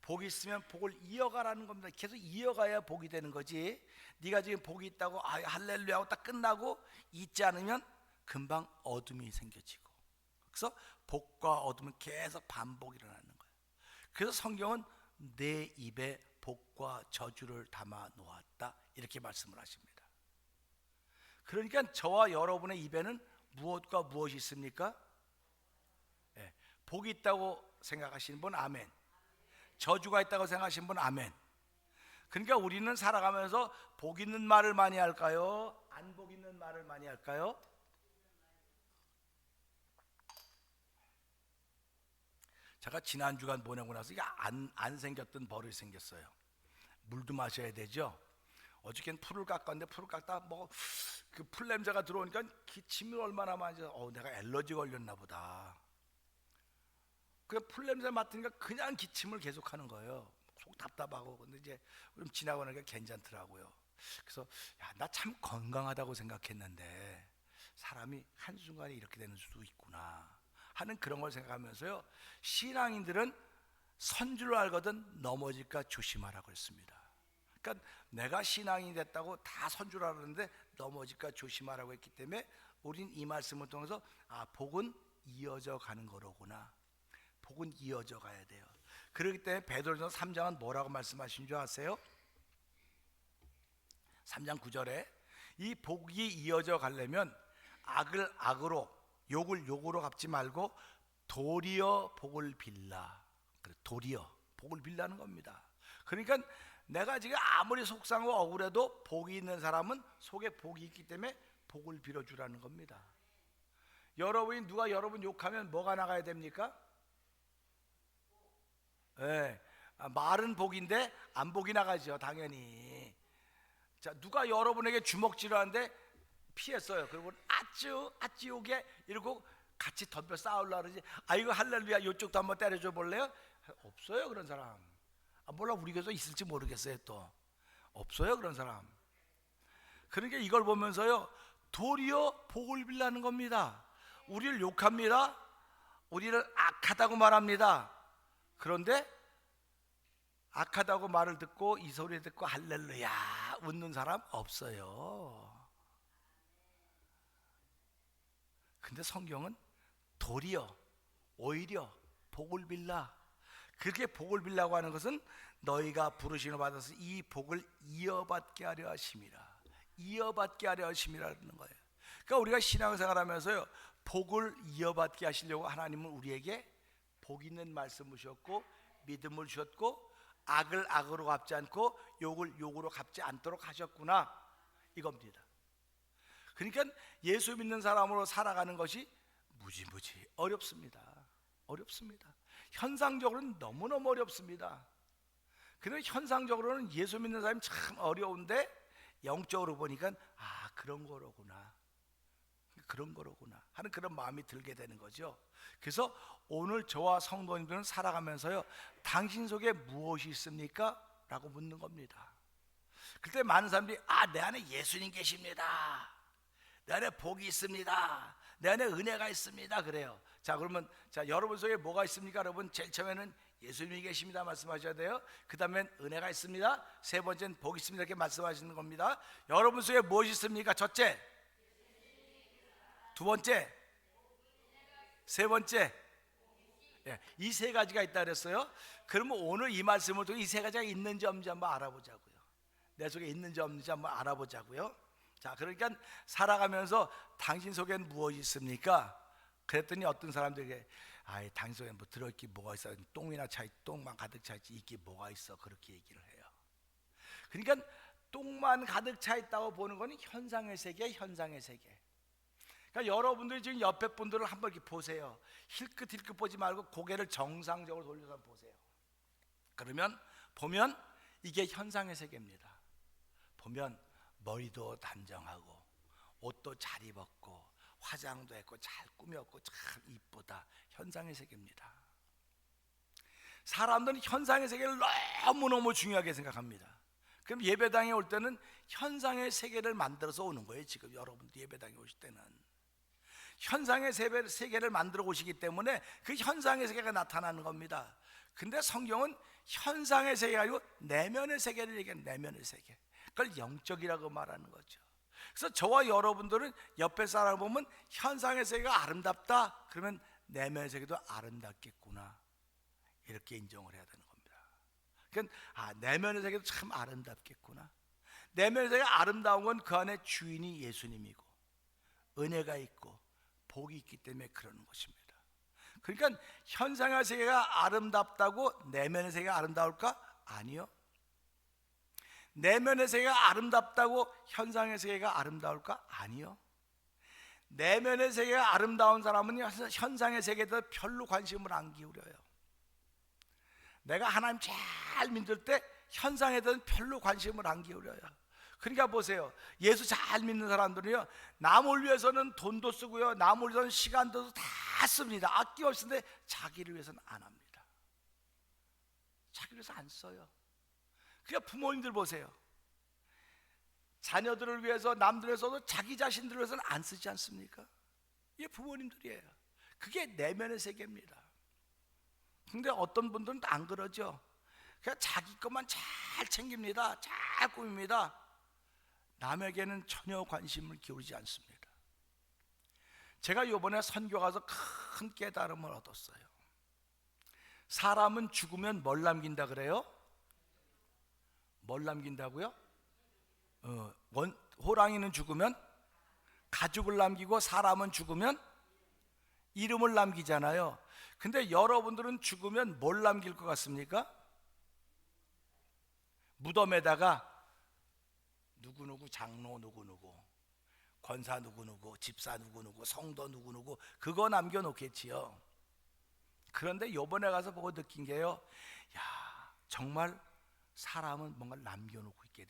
복이 있으면 복을 이어가라는 겁니다. 계속 이어가야 복이 되는 거지. 네가 지금 복이 있다고 할렐루야 하고 딱 끝나고 잊지 않으면 금방 어둠이 생겨지고, 그래서 복과 어둠은 계속 반복이 일어나는 거예요. 그래서 성경은 내 입에 복과 저주를 담아 놓았다 이렇게 말씀을 하십니다. 그러니까 저와 여러분의 입에는 무엇과 무엇이 있습니까? 네, 복이 있다고 생각하시는 분 아멘. 저주가 있다고 생각하시는 분 아멘. 그러니까 우리는 살아가면서 복 있는 말을 많이 할까요? 안 복 있는 말을 많이 할까요? 제가 지난 주간 보내고 나서 이게 안 생겼던 버릇이 생겼어요. 물도 마셔야 되죠. 어저께는 풀을 깎았는데 풀을 깎다 뭐 그 풀 냄새가 들어오니까 기침이 얼마나 많이 내가 알러지 걸렸나 보다. 그 풀 냄새 맡으니까 그냥 기침을 계속하는 거예요. 속 답답하고. 근데 이제 좀 지나고 나니까 괜찮더라고요. 그래서 나 참 건강하다고 생각했는데 사람이 한순간에 이렇게 되는 수도 있구나 하는 그런 걸 생각하면서요, 신앙인들은 선줄 알거든 넘어질까 조심하라고 했습니다. 그러니까 내가 신앙인이 됐다고 다 선줄 알았는데 넘어질까 조심하라고 했기 때문에 우린 이 말씀을 통해서 복은 이어져 가는 거로구나. 복은 이어져 가야 돼요. 그렇기 때문에 베드로전서 3장은 뭐라고 말씀하신 줄 아세요? 3장 9절에 이 복이 이어져 가려면 악을 악으로, 욕을 욕으로 갚지 말고 도리어 복을 빌라. 도리어 복을 빌라는 겁니다. 그러니까 내가 지금 아무리 속상하고 억울해도 복이 있는 사람은 속에 복이 있기 때문에 복을 빌어주라는 겁니다. 여러분이 누가 여러분 욕하면 뭐가 나가야 됩니까? 네, 말은 복인데 안 복이 나가죠, 당연히. 자, 누가 여러분에게 주먹질하는데 피했어요. 그리고 아찌 오게 이러고 같이 덤벼 싸우려고 그러지. 이거 할렐루야 이쪽도 한번 때려줘 볼래요? 없어요 그런 사람. 몰라, 우리 교회도 있을지 모르겠어요. 또 없어요 그런 사람. 그러니까 이걸 보면서요, 도리어 복을 빌라는 겁니다. 우리를 욕합니다. 우리를 악하다고 말합니다. 그런데 악하다고 말을 듣고 이 소리 듣고 할렐루야 웃는 사람 없어요. 근데 성경은 도리어 오히려 복을 빌라. 그렇게 복을 빌라고 하는 것은 너희가 부르심을 받아서 이 복을 이어받게 하려 하심이라. 이어받게 하려 하심이라는 거예요. 그러니까 우리가 신앙생활하면서요, 복을 이어받게 하시려고 하나님은 우리에게 복 있는 말씀을 주셨고 믿음을 주셨고 악을 악으로 갚지 않고 욕을 욕으로 갚지 않도록 하셨구나 이겁니다. 그러니까 예수 믿는 사람으로 살아가는 것이 무지무지 어렵습니다. 현상적으로는 너무너무 어렵습니다. 그런데 현상적으로는 예수 믿는 사람이 참 어려운데 영적으로 보니까 그런 거로구나 하는 그런 마음이 들게 되는 거죠. 그래서 오늘 저와 성도님들은 살아가면서요, 당신 속에 무엇이 있습니까? 라고 묻는 겁니다. 그때 많은 사람들이 내 안에 예수님 계십니다, 내 안에 복이 있습니다, 내 안에 은혜가 있습니다 그래요. 자, 그러면 여러분 속에 뭐가 있습니까? 여러분 제일 처음에는 예수님이 계십니다 말씀하셔야 돼요. 그 다음엔 은혜가 있습니다. 세 번째는 복이 있습니다 이렇게 말씀하시는 겁니다. 여러분 속에 무엇이 있습니까? 첫째, 두 번째, 세 번째, 이 세 가지가 있다 그랬어요. 그러면 오늘 이 말씀을 통해 이 세 가지가 있는지 없는지 한번 알아보자고요. 내 속에 있는지 없는지 한번 알아보자고요. 자, 그러니까 살아가면서 당신 속엔 무엇이 있습니까? 그랬더니 어떤 사람들에게 당신 속에 뭐 들어있기 뭐가 있어? 똥이나 똥만 가득 차있지 있기 뭐가 있어? 그렇게 얘기를 해요. 그러니까 똥만 가득 차 있다고 보는 건 현상의 세계. 그러니까 여러분들이 지금 옆에 분들을 한번 이렇게 보세요. 힐끗힐끗 보지 말고 고개를 정상적으로 돌려서 보세요. 그러면 보면 이게 현상의 세계입니다. 보면 머리도 단정하고 옷도 잘 입었고 화장도 했고 잘 꾸몄고 참 이쁘다. 현상의 세계입니다. 사람들은 현상의 세계를 너무너무 중요하게 생각합니다. 그럼 예배당에 올 때는 현상의 세계를 만들어서 오는 거예요. 지금 여러분들 예배당에 오실 때는 현상의 세계를 만들어 오시기 때문에 그 현상의 세계가 나타나는 겁니다. 근데 성경은 현상의 세계가 아니고 내면의 세계를 얘기해요. 내면의 세계. 그걸 영적이라고 말하는 거죠. 그래서 저와 여러분들은 옆에 사람을 보면 현상의 세계가 아름답다 그러면 내면의 세계도 아름답겠구나 이렇게 인정을 해야 되는 겁니다. 그러니까 내면의 세계도 참 아름답겠구나. 내면의 세계가 아름다운 건 그 안에 주인이 예수님이고 은혜가 있고 복이 있기 때문에 그러는 것입니다. 그러니까 현상의 세계가 아름답다고 내면의 세계가 아름다울까? 아니요. 내면의 세계가 아름답다고 현상의 세계가 아름다울까? 아니요. 내면의 세계가 아름다운 사람은 현상의 세계에 대해서 별로 관심을 안 기울여요. 내가 하나님 잘 믿을 때 현상에 대해서 별로 관심을 안 기울여요. 그러니까 보세요. 예수 잘 믿는 사람들은요, 남을 위해서는 돈도 쓰고요, 남을 위해서는 시간도 다 씁니다. 아낌없이. 근데 자기를 위해서는 안 합니다. 자기를 위해서 안 써요. 그러니까 부모님들 보세요. 자녀들을 위해서 남들을 써도 자기 자신들을 위해서는 안 쓰지 않습니까? 이게 부모님들이에요. 그게 내면의 세계입니다. 근데 어떤 분들은 안 그러죠. 그냥 자기 것만 잘 챙깁니다. 잘 꾸밉니다. 남에게는 전혀 관심을 기울이지 않습니다. 제가 이번에 선교 가서 큰 깨달음을 얻었어요. 사람은 죽으면 뭘 남긴다 그래요? 뭘 남긴다고요? 호랑이는 죽으면 가죽을 남기고 사람은 죽으면 이름을 남기잖아요. 근데 여러분들은 죽으면 뭘 남길 것 같습니까? 무덤에다가 누구누구 장로 누구누구 권사 누구누구 집사 누구누구 성도 누구누구 그거 남겨놓겠지요. 그런데 요번에 가서 보고 느낀 게요, 야, 정말 사람은 뭔가 남겨놓게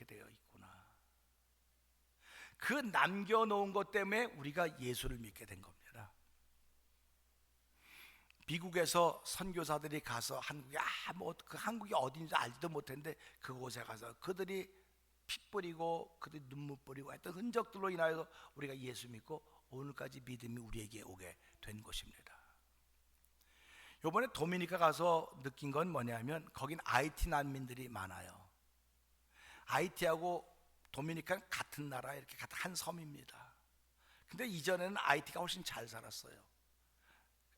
되어 있구나. 그 남겨놓은 것 때문에 우리가 예수를 믿게 된 겁니다. 미국에서 선교사들이 가서 한국에 그 한국이 어딘지 알지도 못했는데 그곳에 가서 그들이 피 뿌리고 그들이 눈물 뿌리고 했던 흔적들로 인하여서 우리가 예수 믿고 오늘까지 믿음이 우리에게 오게 된 것입니다. 이번에 도미니카 가서 느낀 건 뭐냐면 거긴 IT 난민들이 많아요. IT하고 도미니카는 같은 나라, 이렇게 같은 한 섬입니다. 근데 이전에는 IT가 훨씬 잘 살았어요.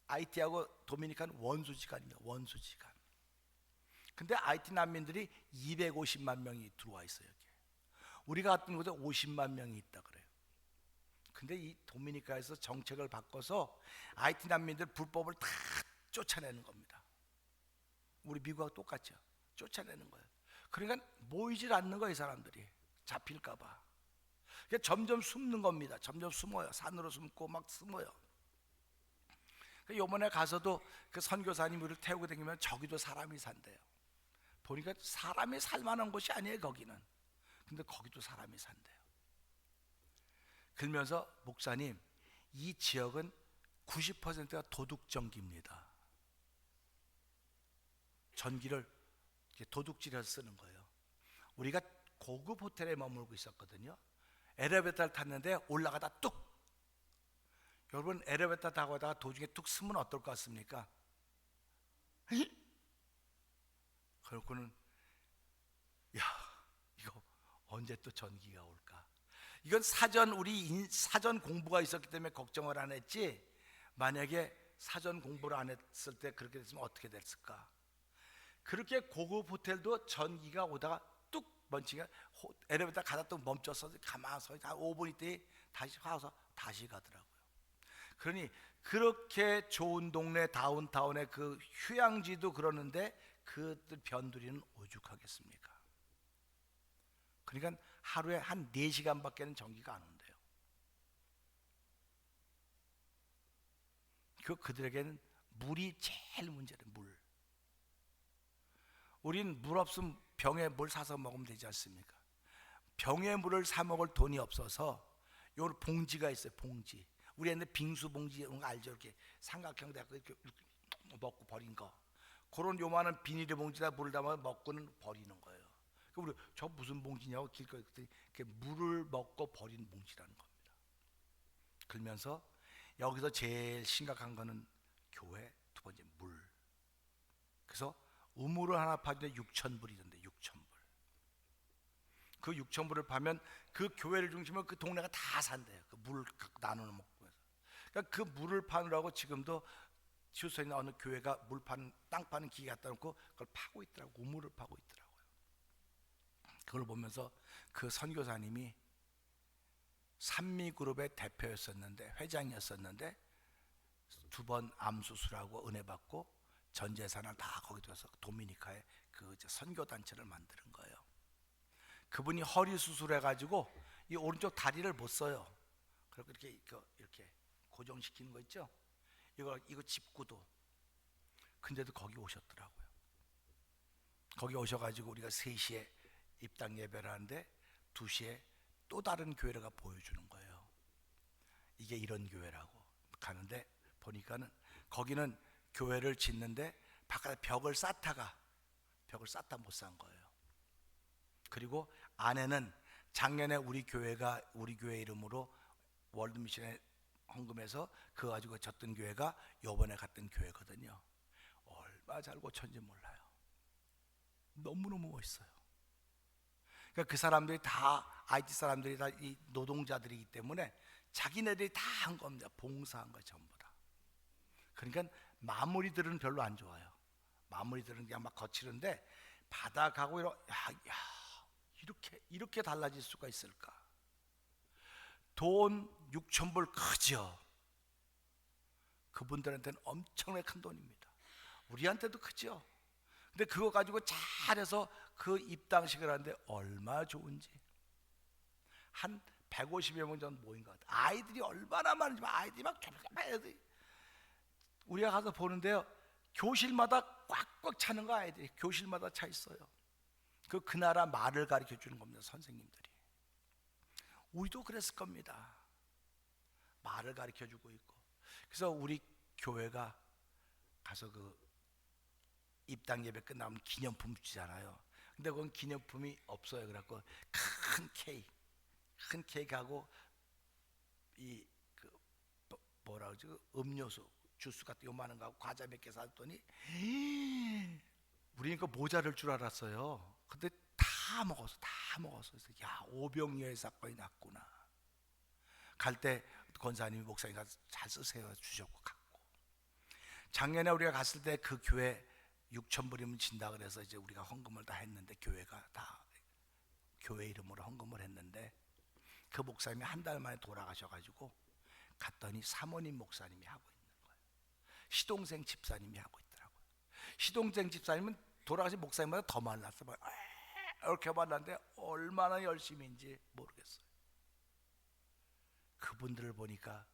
IT하고 도미니카는 원수지간입니다. 원수지간. 근데 IT 난민들이 250만 명이 들어와 있어요. 여기. 우리가 갔던 곳에 50만 명이 있다 그래요. 근데 이 도미니카에서 정책을 바꿔서 IT 난민들 불법을 다 쫓아내는 겁니다. 우리 미국하고 똑같죠. 쫓아내는 거예요. 그러니까 모이질 않는 거예요. 이 사람들이 잡힐까 봐. 그러니까 점점 숨는 겁니다. 점점 숨어요. 산으로 숨고 막 숨어요. 요번에 가서도 그 선교사님 우리를 태우고 다니면 저기도 사람이 산대요. 보니까 사람이 살만한 곳이 아니에요. 거기는. 근데 거기도 사람이 산대요. 그러면서 목사님, 이 지역은 90%가 도둑 전기입니다. 전기를 도둑질해서 쓰는 거예요. 우리가 고급 호텔에 머물고 있었거든요. 엘리베이터를 탔는데 올라가다 뚝! 여러분 엘리베이터 타고 가다가 도중에 뚝 쓰면 어떨 것 같습니까? 그렇고는 야, 이거 언제 또 전기가 올까? 이건 사전 공부가 있었기 때문에 걱정을 안 했지, 만약에 사전 공부를 안 했을 때 그렇게 됐으면 어떻게 됐을까? 그렇게 고급 호텔도 전기가 오다가 뚝 멈추니까 엘리베이터 가다 또 멈춰서 가만히 서 있다 5분 있더니 다시 와서 다시 가더라고요. 그러니 그렇게 좋은 동네 다운타운의 그 휴양지도 그러는데 그들 변두리는 오죽하겠습니까? 그러니까 하루에 한 4시간밖에는 전기가 안 온대요. 그들에게는 물이 제일 문제래. 물. 우린 물 없으면 병에 물 사서 먹으면 되지 않습니까? 병에 물을 사 먹을 돈이 없어서 요 봉지가 있어요. 봉지. 우리 옛날에 빙수 봉지 이런 거 알죠? 이렇게 삼각형 돼서 이렇게 먹고 버린 거. 그런 요만한 비닐 봉지에다 물을 담아 먹고는 버리는 거예요. 우리 저 무슨 봉지냐고 길거리 그랬더니 그게 물을 먹고 버린 봉지라는 겁니다. 그러면서 여기서 제일 심각한 거는 교회, 두 번째 물. 그래서 우물을 하나 파는데 6,000불이던데 6,000불. 그 6,000불을 파면 그 교회를 중심으로 그 동네가 다 산대요. 그 물을 나누어 먹고 해서. 그러니까 그 물을 파느라고 지금도 휴스턴에 있는 어느 교회가 물 파는 땅 파는 기계 갖다 놓고 그걸 파고 있더라고. 우물을 파고 있더라고요. 그걸 보면서 그 선교사님이 산미그룹의 대표였었는데 회장이었었는데 2번 암 수술하고 은혜 받고 전 재산을 다 거기 둬서 도미니카에 그 선교 단체를 만드는 거예요. 그분이 허리 수술해 가지고 이 오른쪽 다리를 못 써요. 그리고 이렇게 고정시키는 거 있죠? 이거 짚고도. 근데도 거기 오셨더라고요. 거기 오셔가지고 우리가 3시에 입당 예배를 하는데 2시에 또 다른 교회가 보여주는 거예요. 이게 이런 교회라고. 가는데 보니까는 거기는 교회를 짓는데 바깥에 벽을 쌓다가 못 산 거예요. 그리고 안에는 작년에 우리 교회 이름으로 월드미션에 헌금해서 그거 가지고 졌던 교회가 요번에 갔던 교회거든요. 얼마 잘 고쳤는지 몰라요. 너무너무 멋있어요. 그러니까 그 사람들이 다 IT 사람들이 다 이 노동자들이기 때문에 자기네들이 다 한 겁니다. 봉사한 거 전부 다. 그러니까 마무리들은 별로 안 좋아요. 마무리들은 그냥 막 거칠은데 바닥하고 이렇게 달라질 수가 있을까? 돈 6,000불 크죠. 그분들한테는 엄청나게 큰 돈입니다. 우리한테도 크죠. 근데 그거 가지고 잘해서 그 입당식을 하는데 얼마나 좋은지. 한 150여 명 정도 모인 것 같아요. 아이들이 얼마나 많은지. 아이들이 막 애들이. 우리가 가서 보는데요, 교실마다 꽉꽉 차는 거. 아이들이 교실마다 차 있어요. 그 나라 말을 가르쳐 주는 겁니다. 선생님들이. 우리도 그랬을 겁니다. 말을 가르쳐 주고 있고. 그래서 우리 교회가 가서 그 입당 예배 끝나면 기념품 주잖아요. 근데 그건 기념품이 없어요. 그래갖고 큰 케이크하고 이 뭐라 그러지? 음료수, 주스 같은 요만한 거 과자 몇 개 샀더니 우리는 그 모자랄 줄 알았어요. 근데 다 먹었어. 그래서 야, 오병이어의 사건이 났구나. 갈 때 권사님이 목사님 가서 잘 쓰세요 주셨고 갔고. 작년에 우리가 갔을 때 그 교회 6,000불이면 진다 그래서 이제 우리가 헌금을 다 했는데 교회가 다 교회 이름으로 헌금을 했는데 그 목사님이 한 달 만에 돌아가셔가지고 갔더니 사모님 목사님이 하고 있는 거예요. 시동생 집사님이 하고 있더라고요. 시동생 집사님은 돌아가신 목사님보다 더 말랐어요. 이렇게 말랐는데 얼마나 열심인지 모르겠어요. 그분들을 보니까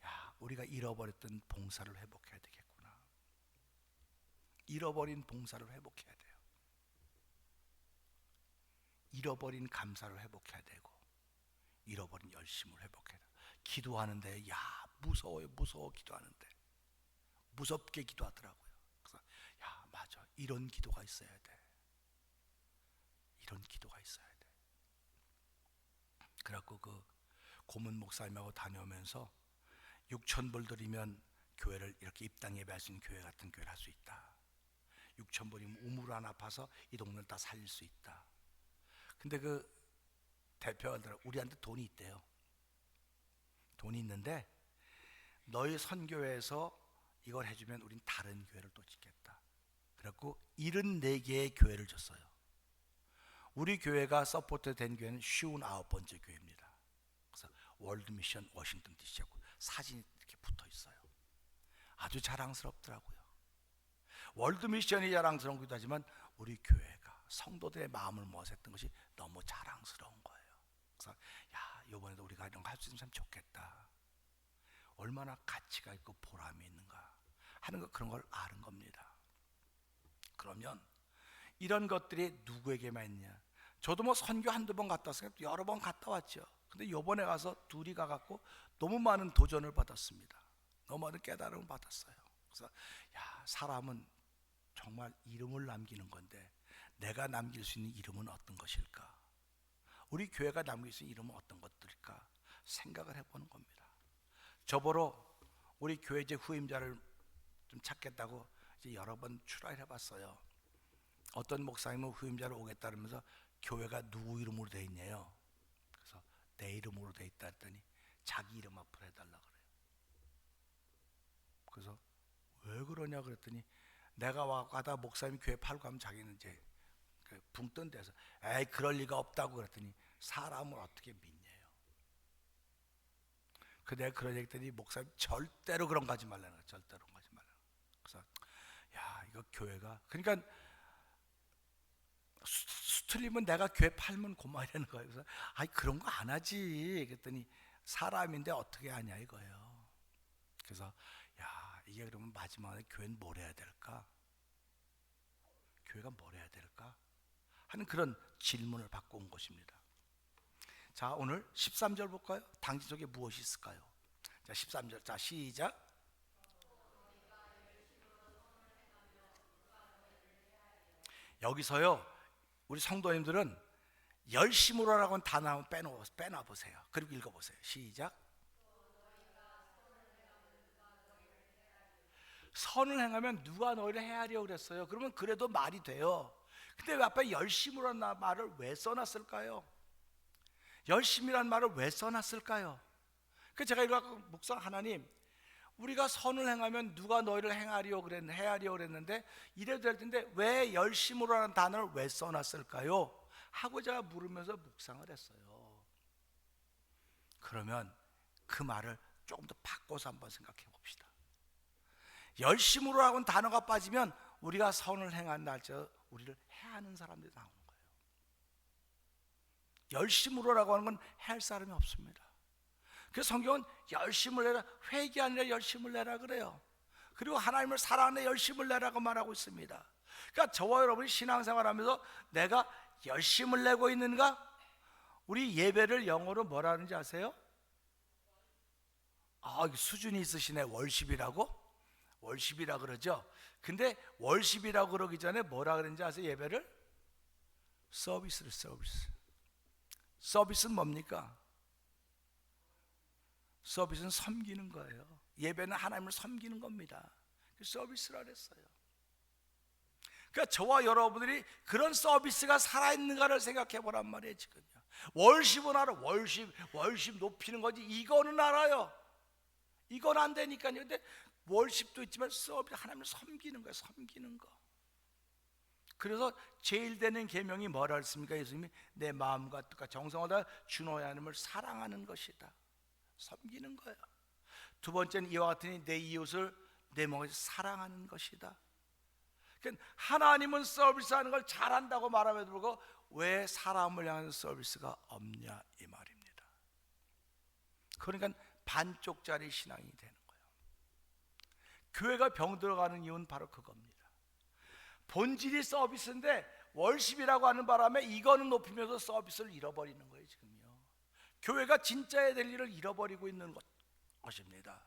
야, 우리가 잃어버렸던 봉사를 회복해야 되겠구나. 잃어버린 봉사를 회복해야 돼요. 잃어버린 감사를 회복해야 되고 잃어버린 열심을 회복해야 돼요. 기도하는데 야, 무서워 기도하는데 무섭게 기도하더라고요. 그래서 야, 맞아, 이런 기도가 있어야 돼. 이런 기도가 있어야 돼. 그래갖고 그 고문 목사님하고 다녀오면서 6,000불 드리면 교회를 이렇게 입당 예배할 수 있는 교회 같은 교회를 할 수 있다. 6,000불이면 우물 하나 파서 이 동네를 다 살릴 수 있다. 근데 그 대표가 우리한테 돈이 있대요. 돈이 있는데 너희 선교회에서 이걸 해주면 우린 다른 교회를 또 짓겠다. 그래갖고 74개의 교회를 줬어요. 우리 교회가 서포트 된 교회는 59번째 교회입니다. 그래서 월드미션 워싱턴 DC하고 사진이 이렇게 붙어 있어요. 아주 자랑스럽더라고요. 월드미션이 자랑스러운기도 하지만 우리 교회가 성도들의 마음을 모아서 했던 것이 너무 자랑스러운 거예요. 그래서 야, 이번에도 우리가 이런 거 할 수 있으면 참 좋겠다. 얼마나 가치가 있고 보람이 있는가 하는 거, 그런 걸 아는 겁니다. 그러면 이런 것들이 누구에게만 있냐? 저도 뭐 선교 한두 번 갔다 왔으니까 여러 번 갔다 왔죠. 근데 요번에 가서 둘이 가갖고 너무 많은 도전을 받았습니다. 너무 많은 깨달음을 받았어요. 그래서 야, 사람은 정말 이름을 남기는 건데 내가 남길 수 있는 이름은 어떤 것일까? 우리 교회가 남길 수 있는 이름은 어떤 것들일까? 생각을 해보는 겁니다. 저보러 우리 교회 제 후임자를 좀 찾겠다고 이제 여러 번 출하를 해봤어요. 어떤 목사님은 후임자를 오겠다 그러면서 교회가 누구 이름으로 돼 있냐요. 그래서 내 이름으로 돼 있다 했더니 자기 이름 앞으로 해달라 그래요. 그래서 왜 그러냐 그랬더니 내가 와가다 목사님 교회 팔고 하면 자기는 이제 붕 뜬 데서 에이 그럴 리가 없다고 그랬더니 사람을 어떻게 믿냐요. 그 내가 그런 얘기 했더니 목사님 절대로 그런 거 하지 말라는 거야. 절대로 그런 거 하지 말라는 거야. 그래서 야 이거 교회가 그러니까 수틀리면 내가 교회 팔면 고마이라는 거예요. 그래서 아이 그런 거 안 하지. 그랬더니 사람인데 어떻게 하냐 이거예요. 그래서 야 이게 그러면 마지막에 교회는 뭘 해야 될까? 교회가 뭘 해야 될까? 하는 그런 질문을 받고 온 것입니다. 자 오늘 13절 볼까요? 당신 속에 무엇이 있을까요? 자 13절 자 시작. 여기서요 우리 성도님들은 열심으로 하라고 하는 단어 한번 빼놔 보세요. 그리고 읽어보세요. 시작. 선을 행하면 누가 너희를 헤아리려고 그랬어요. 그러면 그래도 말이 돼요. 근데 왜 앞에 열심으로 하는 말을 왜 써놨을까요? 열심이라는 말을 왜 써놨을까요? 그 제가 이거 묵상 하나님 우리가 선을 행하면 누가 너희를 헤아리려고 그랬는데 이래도 될 텐데 왜 열심으로 하는 단어를 왜 써놨을까요? 하고 제가 물으면서 묵상을 했어요. 그러면 그 말을 조금 더 바꿔서 한번 생각해 봅시다. 열심으로 하고는 단어가 빠지면 우리가 선을 행한 날짜 우리를 해하는 사람들이 나오는 거예요. 열심으로라고 하는 건 해할 사람이 없습니다. 그래서 성경은 열심을 내라, 회개 아니라 열심을 내라 그래요. 그리고 하나님을 사랑하는 열심을 내라고 말하고 있습니다. 그러니까 저와 여러분이 신앙생활하면서 내가 열심을 내고 있는가? 우리 예배를 영어로 뭐라 하는지 아세요? 아, 수준이 있으시네. 월십이라고? 월십이라 그러죠. 근데 월십이라고 그러기 전에 뭐라 그러는지 아세요? 예배를? 서비스를 서비스. 서비스는 뭡니까? 서비스는 섬기는 거예요. 예배는 하나님을 섬기는 겁니다. 서비스라 그랬어요. 그러니까 저와 여러분들이 그런 서비스가 살아있는가를 생각해 보란 말이에요. 지금요. 월십은 알아. 월십 높이는 거지. 이거는 알아요. 이건 안 되니까요. 근데 월십도 있지만 서비스 하나님을 섬기는 거예요. 섬기는 거. 그래서 제일 되는 계명이 뭐라 했습니까? 예수님이 내 마음과 뜻과 정성을 다 주 너의 하나님을 사랑하는 것이다. 섬기는 거예요. 두 번째는 이와 같으니 내 이웃을 내 몸에서 사랑하는 것이다. 그러니까 하나님은 서비스하는 걸 잘한다고 말함에도 불구하고 왜 사람을 향한 서비스가 없냐 이 말입니다. 그러니까 반쪽짜리 신앙이 되는 거예요. 교회가 병들어가는 이유는 바로 그겁니다. 본질이 서비스인데 월십이라고 하는 바람에 이거는 높이면서 서비스를 잃어버리는 거예요. 지금요. 교회가 진짜야 될 일을 잃어버리고 있는 것입니다.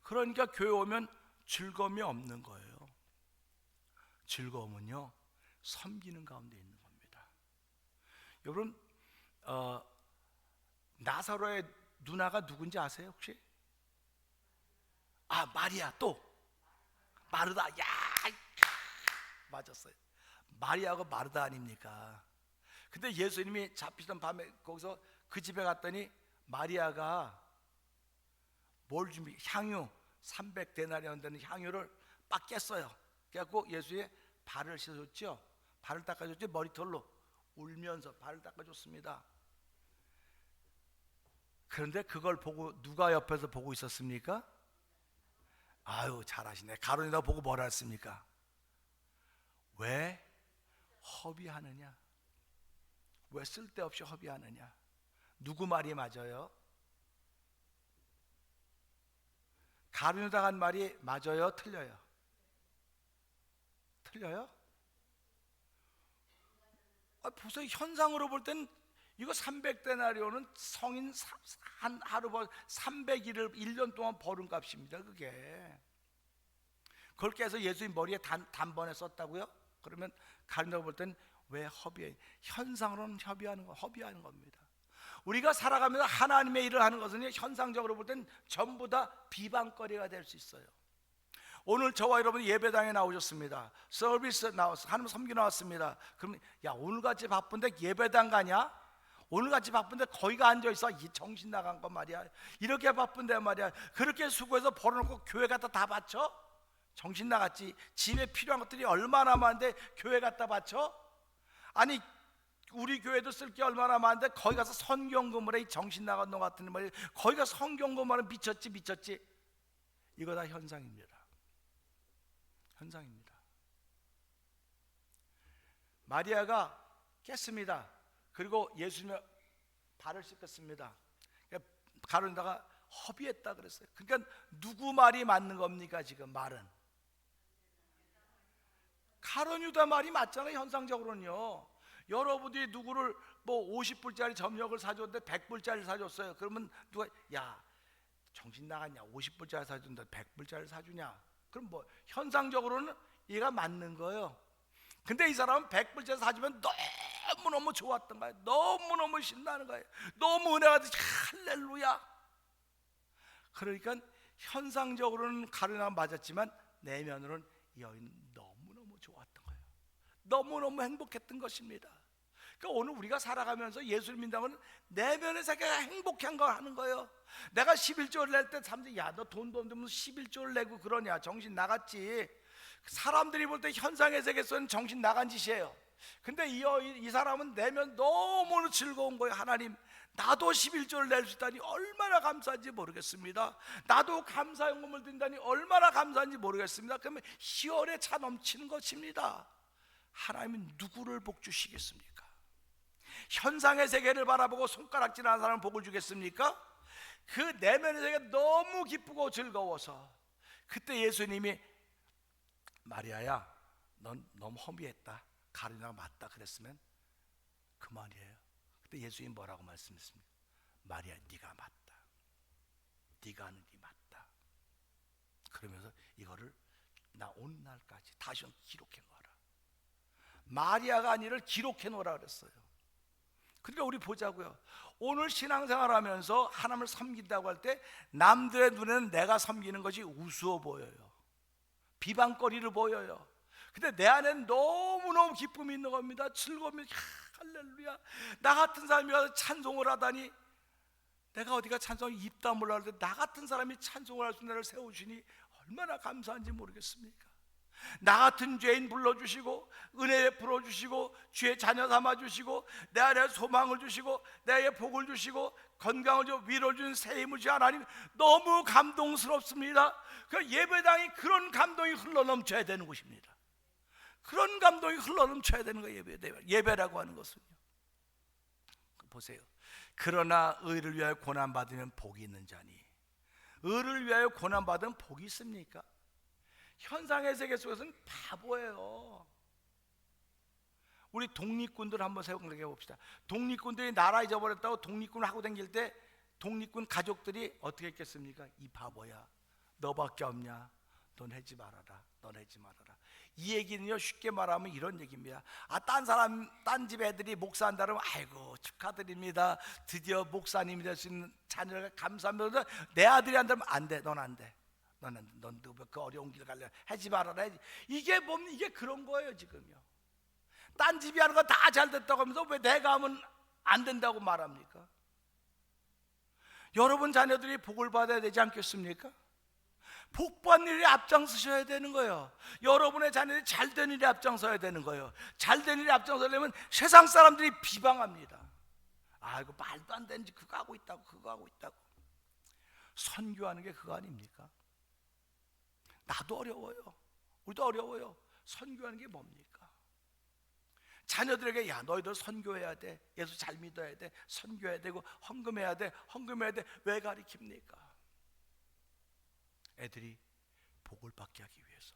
그러니까 교회 오면 즐거움이 없는 거예요. 즐거움은요 섬기는 가운데 있는 겁니다. 여러분 나사로의 누나가 누군지 아세요 혹시? 아 마리아 또 마르다. 야 맞았어요. 마리아하고 마르다 아닙니까? 근데 예수님이 잡히던 밤에 거기서 그 집에 갔더니 마리아가 뭘 준비? 향유 300데나리온 되는 향유를 빡 깼어요. 그래갖고 예수의 발을 씻어줬죠. 발을 닦아줬죠. 머리털로 울면서 발을 닦아줬습니다. 그런데 그걸 보고 누가 옆에서 보고 있었습니까? 아유 잘하시네. 가론이다 보고 뭐라 했습니까? 왜 허비하느냐? 왜 쓸데없이 허비하느냐? 누구 말이 맞아요? 가룟유다 한 말이 맞아요? 틀려요? 틀려요? 보세요. 현상으로 볼 땐 이거 300데나리온은 성인 한 하루 300일을 1년 동안 버는 값입니다. 그게 그렇게 해서 예수님 머리에 단번에 썼다고요? 그러면 가룟유다가 볼 땐 왜 허비해? 현상으로는 허비하는 겁니다. 우리가 살아가면서 하나님의 일을 하는 것은 현상적으로 볼 땐 전부 다 비방거리가 될 수 있어요. 오늘 저와 여러분 예배당에 나오셨습니다. 서비스 나왔어. 하나님 섬기 나왔습니다. 그럼 야, 오늘같이 바쁜데 예배당 가냐? 오늘같이 바쁜데 거기가 앉아있어. 이 정신 나간 거 말이야. 이렇게 바쁜데 말이야. 그렇게 수고해서 벌어놓고 교회 갖다 다 바쳐? 정신 나갔지. 집에 필요한 것들이 얼마나 많은데 교회 갖다 바쳐? 아니, 우리 교회도 쓸 게 얼마나 많은데 거기 가서 성경공부를 해. 이 정신 나간 놈 같은 말이야. 거기 가서 성경공부하면 미쳤지. 이거 다 현상입니다. 현상입니다. 마리아가 깼습니다. 그리고 예수님의 발을 씻겼습니다. 가론다가 허비했다 그랬어요. 그러니까 누구 말이 맞는 겁니까? 지금 말은 가룟 유다 말이 맞잖아요. 현상적으로는요. 여러분들이 누구를 뭐 50불짜리 점력을 사줬는데 100불짜리 사줬어요. 그러면 누가 야, 정신 나갔냐? 50불짜리 사준다 100불짜리 사주냐? 그럼 뭐 현상적으로는 얘가 맞는 거예요. 근데 이 사람은 100불짜리 사주면 너무너무 좋았던 거예요. 너무너무 신나는 거예요. 너무 은혜가 되지. 할렐루야. 그러니까 현상적으로는 가르나 맞았지만 내면으로는 이 여인은 너무너무 좋았던 거예요. 너무너무 행복했던 것입니다. 그러니까 오늘 우리가 살아가면서 예수를 믿는 건 내면의 세계가 행복한 거 하는 거예요. 내가 11조를 낼 때 사람들이 야, 너 돈도 없으면 11조를 내고 그러냐? 정신 나갔지. 사람들이 볼 때 현상의 세계에서는 정신 나간 짓이에요. 근데 이 사람은 내면 너무 즐거운 거예요. 하나님, 나도 11조를 낼 수 있다니 얼마나 감사한지 모르겠습니다. 나도 감사연금을 든다니 얼마나 감사한지 모르겠습니다. 그러면 희열에 차 넘치는 것입니다. 하나님은 누구를 복 주시겠습니까? 현상의 세계를 바라보고 손가락질하는 사람은 복을 주겠습니까? 그 내면의 세계가 너무 기쁘고 즐거워서 그때 예수님이 마리아야, 넌 너무 허비했다. 가르나가 맞다 그랬으면 그만이에요. 그때 예수님이 뭐라고 말씀했습니까? 마리아, 네가 맞다. 네가 하는 게 맞다. 그러면서 이거를 나 오늘날까지 다시 한번 기록해 놓아라. 마리아가 아니를 기록해 놓으라 그랬어요. 그러니까 우리 보자고요. 오늘 신앙생활하면서 하나님을 섬긴다고 할 때 남들의 눈에는 내가 섬기는 것이 우스워 보여요. 비방거리를 보여요. 근데 내 안에는 너무너무 기쁨이 있는 겁니다. 즐거움이. 할렐루야. 나 같은 사람이 와서 찬송을 하다니, 내가 어디가 찬송을 입 다물라 하는데 나 같은 사람이 찬송을 할 수 있는 나를 세우시니 얼마나 감사한지 모르겠습니까? 나 같은 죄인 불러주시고 은혜 풀어주시고 주의 자녀 삼아주시고 내 안에 소망을 주시고 내게 복을 주시고 건강을 주고 위로를 주는 새 힘을 주신 하나님, 너무 감동스럽습니다. 그 예배당이 그런 감동이 흘러넘쳐야 되는 곳입니다. 그런 감동이 흘러넘쳐야 되는 거예요. 예배라고 하는 것은요. 보세요. 그러나 의를 위하여 고난받으면 복이 있는 자니, 의를 위하여 고난받으면 복이 있습니까? 현상의 세계 속에서는 바보예요. 우리 독립군들 한번 생각해 봅시다. 독립군들이 나라 잊어버렸다고 독립군을 하고 다닐 때 독립군 가족들이 어떻게 했겠습니까? 이 바보야, 너밖에 없냐? 넌 하지 말아라. 넌 하지 말아라. 이 얘기는요, 쉽게 말하면 이런 얘기입니다. 딴 집 애들이 목사한다 그러면 아이고 축하드립니다. 드디어 목사님이 될 수 있는 자녀가 감사합니다. 내 아들이 한다면 안 돼. 넌 안 돼. 넌 그 어려운 길 가려 하지 말아라. 이게 뭡니까? 이게 그런 거예요 지금요. 딴 집이 하는 거 다 잘 됐다고 하면서 왜 내가 하면 안 된다고 말합니까? 여러분 자녀들이 복을 받아야 되지 않겠습니까? 복받는 일에 앞장서셔야 되는 거예요. 여러분의 자녀들이 잘된 일에 앞장서야 되는 거예요. 잘된 일에 앞장서려면 세상 사람들이 비방합니다. 아이고 말도 안 되는지 그거 하고 있다고, 그거 하고 있다고. 선교하는 게 그거 아닙니까? 나도 어려워요. 우리도 어려워요. 선교하는 게 뭡니까? 자녀들에게 야, 너희들 선교해야 돼. 예수 잘 믿어야 돼. 선교해야 되고 헌금해야 돼. 헌금해야 돼. 왜 가르칩니까? 애들이 복을 받게 하기 위해서,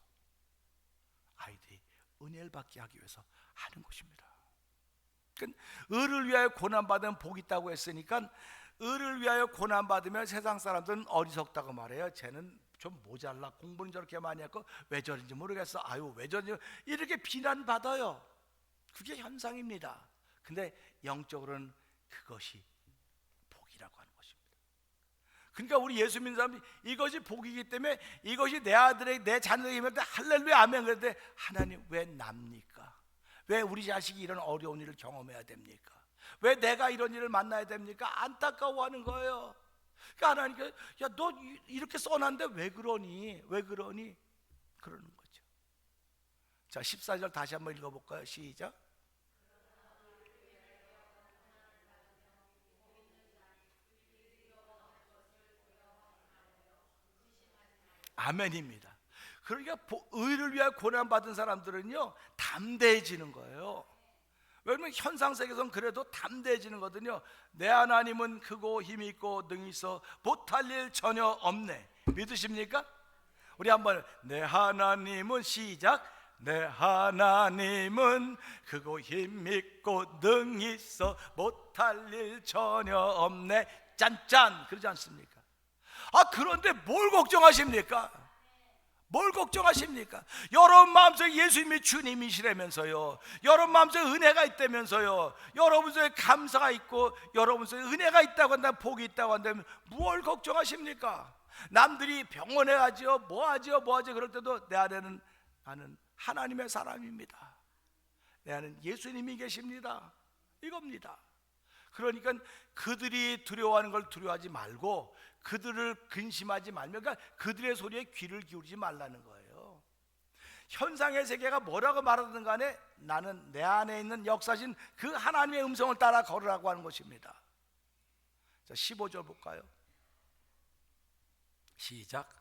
아이들이 은혜를 받게 하기 위해서 하는 것입니다. 그러니까 의를 위하여 고난받으면 복이 있다고 했으니까 의를 위하여 고난받으면 세상 사람들은 어리석다고 말해요. 쟤는 좀 모자라, 공부는 저렇게 많이 했고 왜 저런지 모르겠어. 아유 왜 저런지, 이렇게 비난받아요. 그게 현상입니다. 근데 영적으로는 그것이 복이라고 하는 것입니다. 그러니까 우리 예수 믿는 사람이 이것이 복이기 때문에 이것이 내 아들에게 내 자녀에게 임할 때 할렐루야 아멘 그런데 하나님 왜 납니까? 왜 우리 자식이 이런 어려운 일을 경험해야 됩니까? 왜 내가 이런 일을 만나야 됩니까? 안타까워하는 거예요. 그러니까 하나님께 야 너 이렇게 써놨는데 왜 그러니? 왜 그러니? 그러는 거죠. 자 14절 다시 한번 읽어볼까요? 시작. 아멘입니다. 그러니까 의를 위하여 고난받은 사람들은요 담대해지는 거예요. 왜냐면 현상 세계에서는 그래도 담대해지는 거거든요. 내 하나님은 크고 힘이 있고 능히 있어 못할 일 전혀 없네. 믿으십니까? 우리 한번 내 하나님은 시작. 내 하나님은 크고 힘 있고 능히 있어 못할 일 전혀 없네. 짠짠 그러지 않습니까? 그런데 뭘 걱정하십니까? 뭘 걱정하십니까? 여러분 마음속에 예수님이 주님이시라면서요. 여러분 마음속에 은혜가 있다면서요. 여러분 속에 감사가 있고 여러분 속에 은혜가 있다고 한다면 복이 있다고 한다면 뭘 걱정하십니까? 남들이 병원에 가지요 뭐하지요 그럴 때도 내 안에는 나는 하나님의 사람입니다. 내 안에는 예수님이 계십니다. 이겁니다. 그러니까 그들이 두려워하는 걸 두려워하지 말고 그들을 근심하지 말며 그러니까 그들의 소리에 귀를 기울이지 말라는 거예요. 현상의 세계가 뭐라고 말하든 간에 나는 내 안에 있는 역사신 그 하나님의 음성을 따라 걸으라고 하는 것입니다. 자 15절 볼까요? 시작.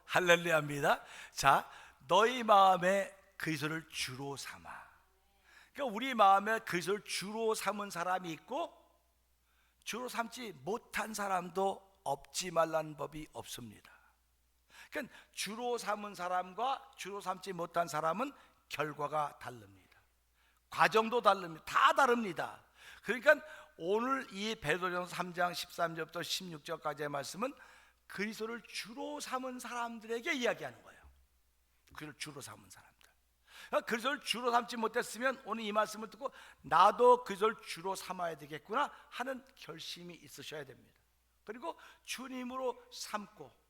할렐루야입니다. 자, 너희 마음에 그리스도를 주로 삼아. 그러니까 우리 마음에 그리스도를 주로 삼은 사람이 있고 주로 삼지 못한 사람도 없지 말라는 법이 없습니다. 그러니까 주로 삼은 사람과 주로 삼지 못한 사람은 결과가 다릅니다. 과정도 다릅니다. 다 다릅니다. 그러니까 오늘 이 베드로전서 3장 13절부터 16절까지의 말씀은 그리스도를 주로 삼은 사람들에게 이야기하는 거예요. 그리스도를 주로 삼은 사람들. 그리스도를 주로 삼지 못했으면 오늘 이 말씀을 듣고 나도 그리스도를 주로 삼아야 되겠구나 하는 결심이 있으셔야 됩니다. 그리고 주님으로 삼고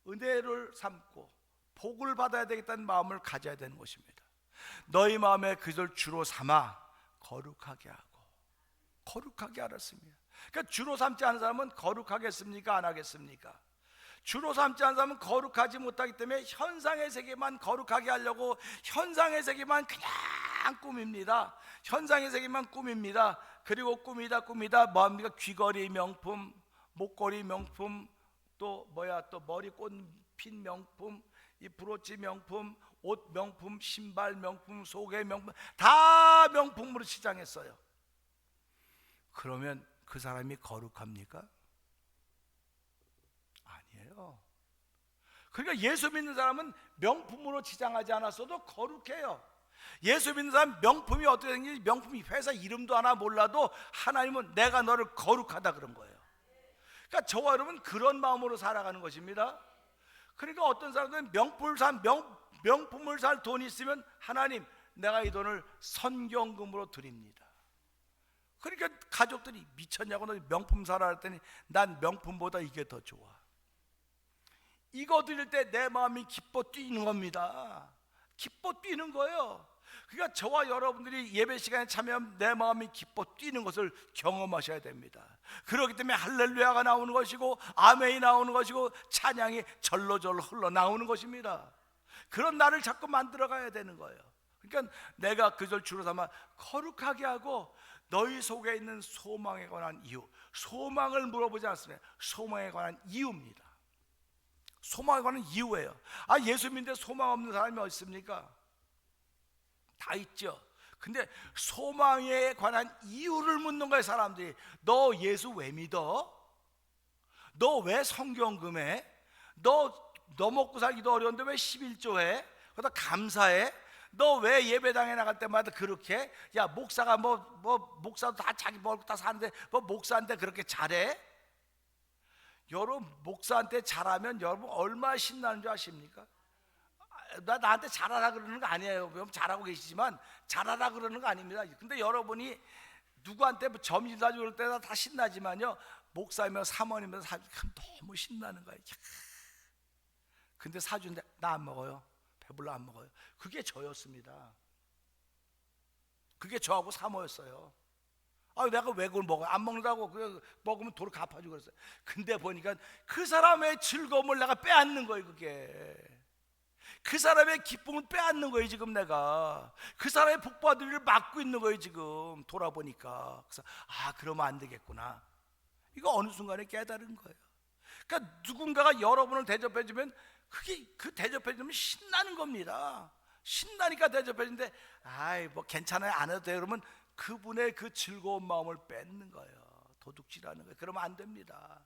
은혜를 삼고 복을 받아야 되겠다는 마음을 가져야 되는 것입니다. 너희 마음에 그리스도를 주로 삼아 거룩하게 하고 거룩하게 하였습니다. 그러니까 주로 삼지 않은 사람은 거룩하겠습니까? 안 하겠습니까? 주로 삼지 않은 사람은 거룩하지 못하기 때문에 현상의 세계만 거룩하게 하려고 현상의 세계만 그냥 꾸밉니다. 현상의 세계만 꾸밉니다. 그리고 꾸미다 뭐합니까? 귀걸이 명품, 목걸이 명품, 또 머리 꽃핀 명품, 이 브로치 명품, 옷 명품, 신발 명품, 속의 명품 다 명품으로 치장했어요. 그러면 그 사람이 거룩합니까? 아니에요. 그러니까 예수 믿는 사람은 명품으로 치장하지 않았어도 거룩해요. 예수 믿는 사람 명품이 어떻게 생긴지 명품이 회사 이름도 하나 몰라도 하나님은 내가 너를 거룩하다 그런 거예요. 그러니까 저와 여러분 그런 마음으로 살아가는 것입니다. 그러니까 어떤 사람들은 명품을 살 돈이 있으면 하나님 내가 이 돈을 선경금으로 드립니다. 그러니까 가족들이 미쳤냐고 너 명품 사라 했더니 난 명품보다 이게 더 좋아. 이거 드릴 때 내 마음이 기뻐 뛰는 겁니다. 기뻐 뛰는 거예요. 그러니까 저와 여러분들이 예배 시간에 참여하면 내 마음이 기뻐 뛰는 것을 경험하셔야 됩니다. 그렇기 때문에 할렐루야가 나오는 것이고 아멘이 나오는 것이고 찬양이 절로절로 흘러나오는 것입니다. 그런 나를 자꾸 만들어가야 되는 거예요. 그러니까 내가 그걸 주로 삼아 거룩하게 하고 너희 속에 있는 소망에 관한 이유, 소망을 물어보지 않습니다. 소망에 관한 이유입니다. 소망에 관한 이유예요. 예수 믿는데 소망 없는 사람이 어디 있습니까? 다 있죠. 근데 소망에 관한 이유를 묻는 거예요. 사람들이 너 예수 왜 믿어? 너 왜 성경 금해? 너 먹고 살기도 어려운데 왜 11조 해? 그러다 감사해? 너 왜 예배당에 나갈 때마다 그렇게 야 목사가 뭐 목사도 다 자기 먹고 다 사는데 뭐 목사한테 그렇게 잘해? 여러분 목사한테 잘하면 여러분 얼마나 신나는 줄 아십니까? 나한테 잘하라 그러는 거 아니에요. 여러분 잘하고 계시지만 잘하라 그러는 거 아닙니다. 근데 여러분이 누구한테 뭐 점심 사주고 그럴 때다 다 신나지만요, 목사이면 사모님이면 사주면 너무 신나는 거예요. 근데 사주는데 나 안 먹어요. 배불러 안 먹어요. 그게 저였습니다. 그게 저하고 사모였어요. 아, 내가 왜 그걸 먹어요? 안 먹는다고. 그 먹으면 도로 갚아주고 그랬어요. 근데 보니까 그 사람의 즐거움을 내가 빼앗는 거예요. 그게 그 사람의 기쁨을 빼앗는 거예요. 지금 내가 그 사람의 복받을 일을 막고 있는 거예요. 지금 돌아보니까. 그래서 아, 그러면 안 되겠구나. 이거 어느 순간에 깨달은 거예요. 그러니까 누군가가 여러분을 대접해주면 그게 그 대접해주면 신나는 겁니다. 신나니까 대접해주는데 아이 뭐 괜찮아요, 안 해도 돼요 그러면 그분의 그 즐거운 마음을 뺏는 거예요. 도둑질하는 거예요. 그러면 안 됩니다.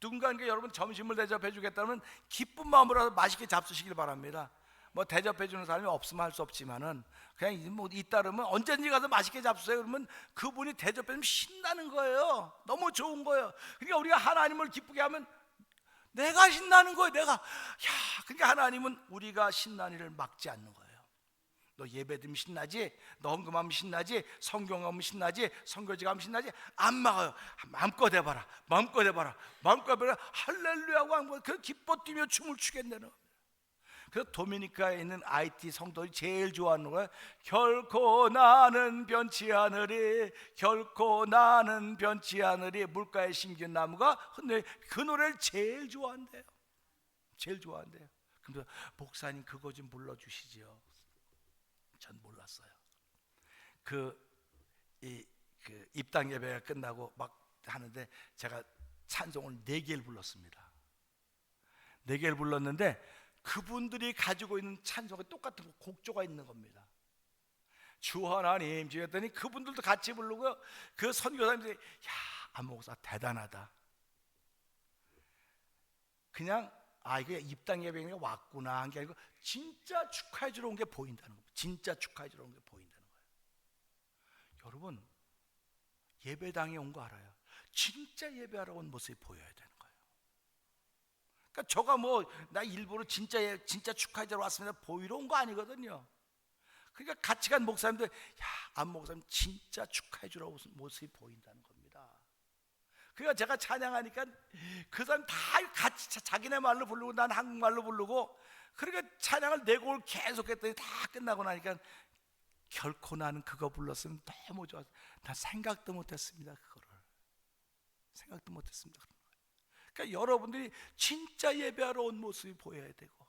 누군가에게 여러분 점심을 대접해 주겠다면 기쁜 마음으로 맛있게 잡수시길 바랍니다. 뭐 대접해 주는 사람이 없으면 할 수 없지만은 그냥 뭐 잇따르면 언제든지 가서 맛있게 잡수세요. 그러면 그분이 대접해 주면 신나는 거예요. 너무 좋은 거예요. 그러니까 우리가 하나님을 기쁘게 하면 내가 신나는 거예요. 그러니까 하나님은 우리가 신나는 일을 막지 않는 거예요. 너 예배드리면 신나지? 너 헌금하면 신나지? 성경하면 신나지? 선교지 가면 신나지? 안 막아요. 마음껏 해봐라. 마음껏 해봐라. 마음껏 해봐라. 할렐루야고 하고 그 기뻐 뛰며 춤을 추겠다는 겁니다. 그래서 도미니카에 있는 IT 성도들이 제일 좋아하는 거예요. 결코 나는 변치 않으리, 결코 나는 변치 않으리. 물가에 심긴 나무가 흔들. 그 노래를 제일 좋아한대요. 제일 좋아한대요. 그래서 목사님 그거 좀 불러주시죠. 전 몰랐어요. 그 입당 예배가 끝나고 막 하는데 제가 찬송을 4개를 불렀습니다. 4개를 불렀는데 그분들이 가지고 있는 찬송에 똑같은 곡조가 있는 겁니다. 주 하나님 주 했더니 그분들도 같이 부르고요. 그 선교사님들이 야, 안목사 대단하다. 그냥 아, 이게 입당 예배가 왔구나 한 게 아니고 진짜 축하해 주러 온 게 보인다는 겁니다. 진짜 축하해 주러 온 게 보인다는 거예요. 여러분 예배당에 온 거 알아요? 진짜 예배하러 온 모습이 보여야 되는 거예요. 그러니까 저가 뭐 나 일부러 진짜 축하해 주러 왔습니다 보이러 온 거 아니거든요. 그러니까 같이 간 목사님들 야, 안 목사님 진짜 축하해 주러 온 모습이 보인다는 겁니다. 그러니까 제가 찬양하니까 그 사람 다 같이 자기네 말로 부르고 난 한국말로 부르고 그러니까 찬양을 4곡을 계속했더니 다 끝나고 나니까 결코 나는 그거 불렀으면 너무 좋았어. 난 생각도 못했습니다. 그거를 생각도 못했습니다. 그러니까 여러분들이 진짜 예배하러 온 모습이 보여야 되고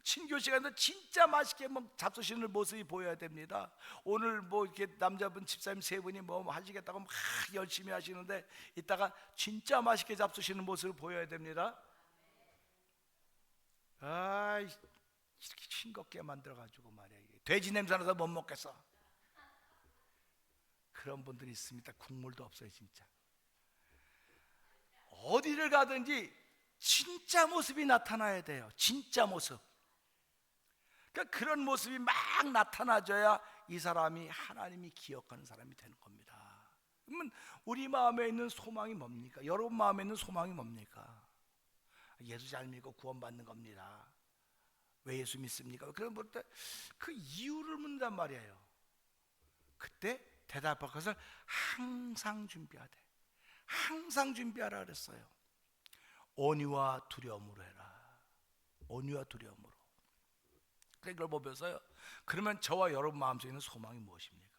친교 시간에도 진짜 맛있게 잡수시는 모습이 보여야 됩니다. 오늘 뭐 이렇게 남자분 집사님 3분이 뭐 하시겠다고 막 열심히 하시는데 이따가 진짜 맛있게 잡수시는 모습을 보여야 됩니다. 아, 이렇게 싱겁게 만들어가지고 말이야. 돼지 냄새 나서 못 먹겠어. 그런 분들이 있습니다. 국물도 없어요 진짜. 어디를 가든지 진짜 모습이 나타나야 돼요. 진짜 모습. 그러니까 그런 모습이 막 나타나줘야 이 사람이 하나님이 기억하는 사람이 되는 겁니다. 그러면 우리 마음에 있는 소망이 뭡니까? 여러분 마음에 있는 소망이 뭡니까? 예수 잘 믿고 구원받는 겁니다. 왜 예수 믿습니까? 그런 때 그 이유를 묻는단 말이에요. 그때 대답할 것을 항상 준비하되 항상 준비하라 그랬어요. 온유와 두려움으로 해라. 온유와 두려움으로. 그걸 보면서요. 그러면 저와 여러분 마음속에 있는 소망이 무엇입니까?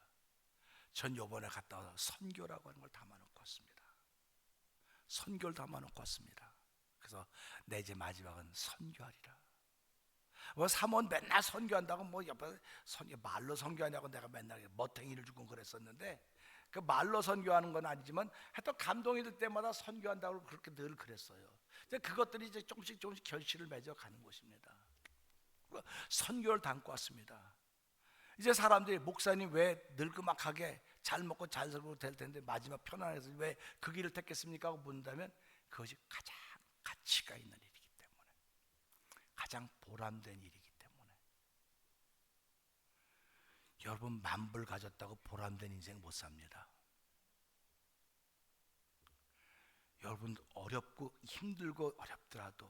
전 요번에 갔다 와서 선교라고 하는 걸 담아놓고 왔습니다. 선교를 담아놓고 왔습니다. 그래서 내 이제 마지막은 선교하리라. 뭐 사모는 맨날 선교한다고 뭐 옆에 말로 선교하냐고 내가 맨날 멋탱이를 주고 그랬었는데 그 말로 선교하는 건 아니지만 하여튼 감동이 들 때마다 선교한다고 그렇게 늘 그랬어요. 이제 그것들이 이제 조금씩 결실을 맺어 가는 것입니다. 선교를 담고 왔습니다. 이제 사람들이 목사님 왜 늙그막하게 잘 먹고 잘 살고 될 텐데 마지막 편안해서 왜 그 길을 택했습니까? 하고 묻는다면 그것이 가장 가치가 있는 일이기 때문에 가장 보람된 일이기 때문에 여러분 만불 가졌다고 보람된 인생 못 삽니다. 여러분 어렵고 힘들고 어렵더라도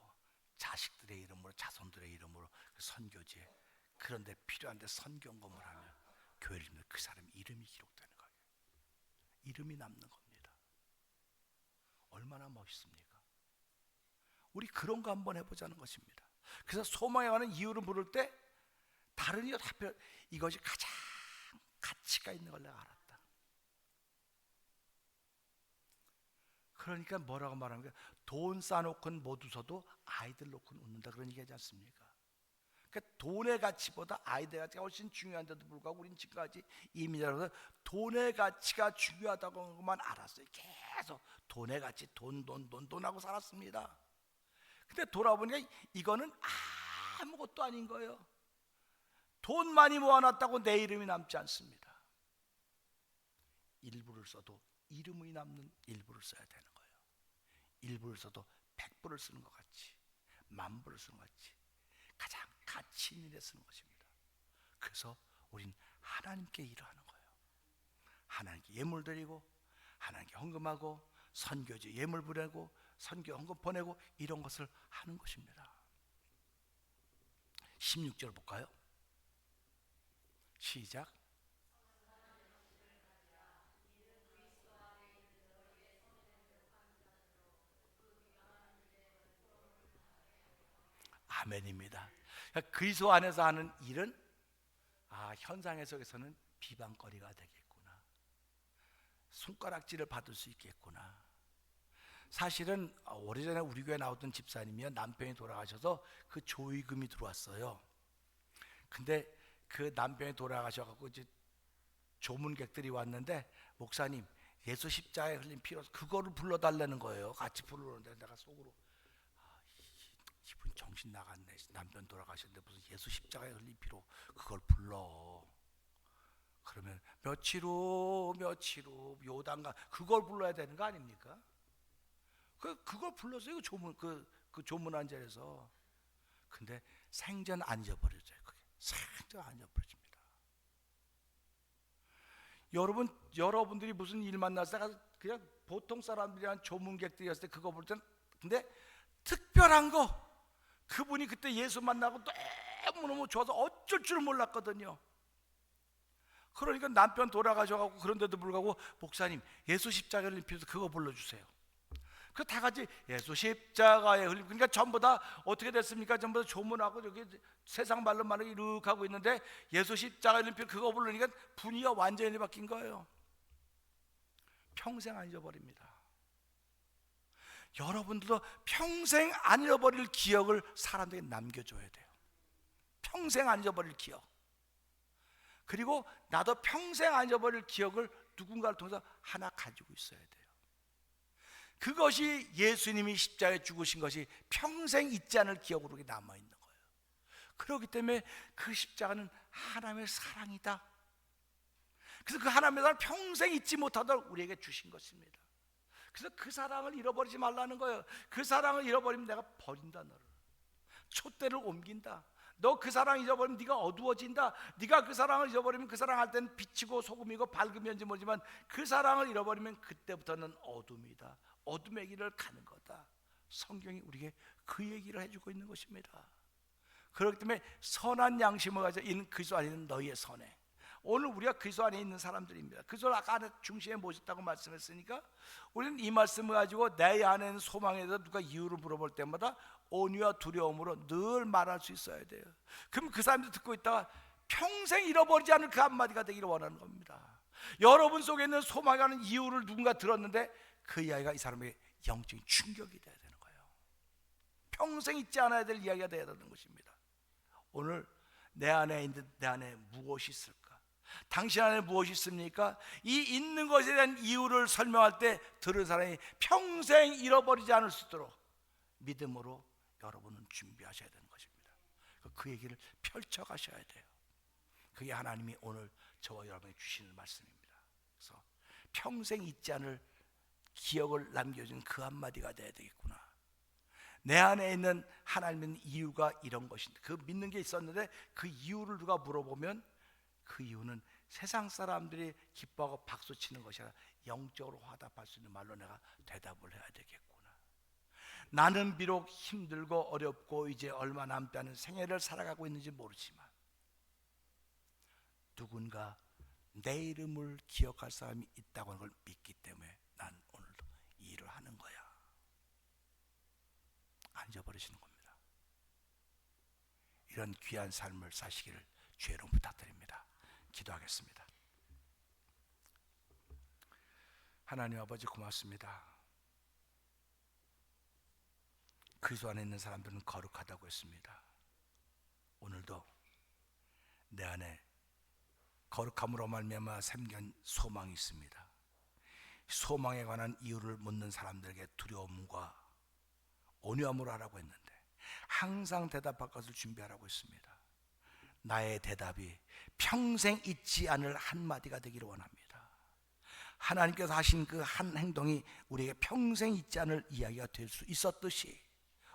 자식들의 이름으로, 자손들의 이름으로 선교지에, 그런데 필요한데 선교원금을 하면 교회를 믿는 그 사람 이름이 기록되는 거예요. 이름이 남는 겁니다. 얼마나 멋있습니까? 우리 그런 거 한번 해보자는 것입니다. 그래서 소망에 관한 이유를 물을 때 다른 이유 다 필요, 이것이 가장 가치가 있는 걸 내가 알았다. 그러니까 뭐라고 말합니까? 돈 쌓아놓고는 못 웃어도 아이들 놓고는 웃는다, 그런 얘기하지 않습니까? 그러니까 돈의 가치보다 아이들의 가치가 훨씬 중요한데도 불구하고 우리는 지금까지 이민자로서 돈의 가치가 중요하다고만 알았어요. 계속 돈의 가치, 돈 하고 살았습니다. 근데 돌아보니까 이거는 아무것도 아닌 거예요. 돈 많이 모아놨다고 내 이름이 남지 않습니다. 일부를 써도 이름이 남는 일부를 써야 되는 거예요. 일부를 써도 100불을 쓰는 것 같이, 10,000불을 쓰는 것 같이 가장 가치 있는 일에 쓰는 것입니다. 그래서 우린 하나님께 일을 하는 거예요. 하나님께 예물 드리고, 하나님께 헌금하고, 선교지 예물 보내고, 선교 헌금 보내고, 이런 것을 하는 것입니다. 16절 볼까요? 시작. 아멘입니다. 그러니까 그리스도 안에서 하는 일은 현상 해석에서는 비방거리가 되겠구나, 손가락질을 받을 수 있겠구나. 사실은 오래전에 우리 교회 나오던 집사님이요, 남편이 돌아가셔서 그 조의금이 들어왔어요. 근데 그 남편이 돌아가셔갖고 이제 조문객들이 왔는데, 목사님 예수 십자가에 흘린 피로, 그거를 불러달라는 거예요. 같이 부르는데 내가 속으로 이분 정신 나갔네. 남편 돌아가셨는데 무슨 예수 십자가에 흘린 피로 그걸 불러. 그러면 며칠 후 요단강 그걸 불러야 되는 거 아닙니까? 그걸 불렀어요. 그 조문한 자리에서. 근데 생전 안 잊어버려져요. 그게 생전 안 잊어버려집니다. 여러분들이 무슨 일 만났을 때 그냥 보통 사람들이랑 조문객들이었을 때 그거 볼 땐, 근데 특별한 거, 그분이 그때 예수 만나고 너무너무 좋아서 어쩔 줄 몰랐거든요. 그러니까 남편 돌아가셔가지고, 그런데도 불구하고 목사님 예수 십자가에 흘린 피로 그거 불러주세요. 그 다 같이 예수 십자가에 흘린, 그러니까 전부 다 어떻게 됐습니까? 전부 다 조문하고 여기 세상 말로 말하기 이렇게 하고 있는데, 예수 십자가에 흘린 피로 그거 부르니까 분위기가 완전히 바뀐 거예요. 평생 안 잊어버립니다. 여러분들도 평생 안 잊어버릴 기억을 사람들에게 남겨줘야 돼요. 평생 안 잊어버릴 기억. 그리고 나도 평생 안 잊어버릴 기억을 누군가를 통해서 하나 가지고 있어야 돼요. 그것이 예수님이 십자가에 죽으신 것이 평생 잊지 않을 기억으로 남아있는 거예요. 그렇기 때문에 그 십자가는 하나님의 사랑이다. 그래서 그 하나님의 사랑을 평생 잊지 못하도록 우리에게 주신 것입니다. 그래서 그 사랑을 잃어버리지 말라는 거예요. 그 사랑을 잃어버리면 내가 버린다, 너를. 촛대를 옮긴다. 너 그 사랑 잊어버리면 네가 어두워진다. 네가 그 사랑을 잊어버리면, 그 사랑할 때는 빛이고 소금이고 밝으면지 모르지만 그 사랑을 잃어버리면 그때부터는 어둠이다. 어둠의 길을 가는 거다. 성경이 우리에게 그 얘기를 해주고 있는 것입니다. 그렇기 때문에 선한 양심을 가져 있는 그리스도 안에 있는 너희의 선해. 오늘 우리가 그리스도 안에 있는 사람들입니다. 그리스도를 아까 안에 중심에 모셨다고 말씀했으니까 우리는 이 말씀을 가지고 내 안에는 소망에 대해서 누가 이유를 물어볼 때마다 온유와 두려움으로 늘 말할 수 있어야 돼요. 그럼 그 사람들 듣고 있다가 평생 잃어버리지 않을 그 한마디가 되기를 원하는 겁니다. 여러분 속에 있는 소망에 관한 이유를 누군가 들었는데 그 이야기가 이 사람에게 영적인 충격이 돼야 되는 거예요. 평생 잊지 않아야 될 이야기가 돼야 되는 것입니다. 오늘 내 안에 있는, 내 안에 무엇이 있을까? 당신 안에 무엇이 있습니까? 이 있는 것에 대한 이유를 설명할 때 들은 사람이 평생 잃어버리지 않을 수 있도록 믿음으로 여러분은 준비하셔야 되는 것입니다. 그 얘기를 펼쳐가셔야 돼요. 그게 하나님이 오늘 저와 여러분에게 주시는 말씀입니다. 그래서 평생 잊지 않을 기억을 남겨준 그 한마디가 돼야 되겠구나. 내 안에 있는 하나님은 이유가 이런 것인데, 그 믿는 게 있었는데 그 이유를 누가 물어보면 그 이유는 세상 사람들이 기뻐하고 박수 치는 것이 아니라 영적으로 화답할 수 있는 말로 내가 대답을 해야 되겠구나. 나는 비록 힘들고 어렵고 이제 얼마 남지 않은 생애를 살아가고 있는지 모르지만 누군가 내 이름을 기억할 사람이 있다고 하는 걸 믿기 때문에 난 오늘도 이 일을 하는 거야. 안 잊어버리시는 겁니다. 이런 귀한 삶을 사시기를 주의로 부탁드립니다. 기도하겠습니다. 하나님 아버지 고맙습니다. 그리스도 안에 있는 사람들은 거룩하다고 했습니다. 오늘도 내 안에 거룩함으로 말미암아 생긴 소망이 있습니다. 소망에 관한 이유를 묻는 사람들에게 두려움과 온유함으로 하라고 했는데 항상 대답할 것을 준비하라고 했습니다. 나의 대답이 평생 잊지 않을 한마디가 되기를 원합니다. 하나님께서 하신 그 한 행동이 우리에게 평생 잊지 않을 이야기가 될 수 있었듯이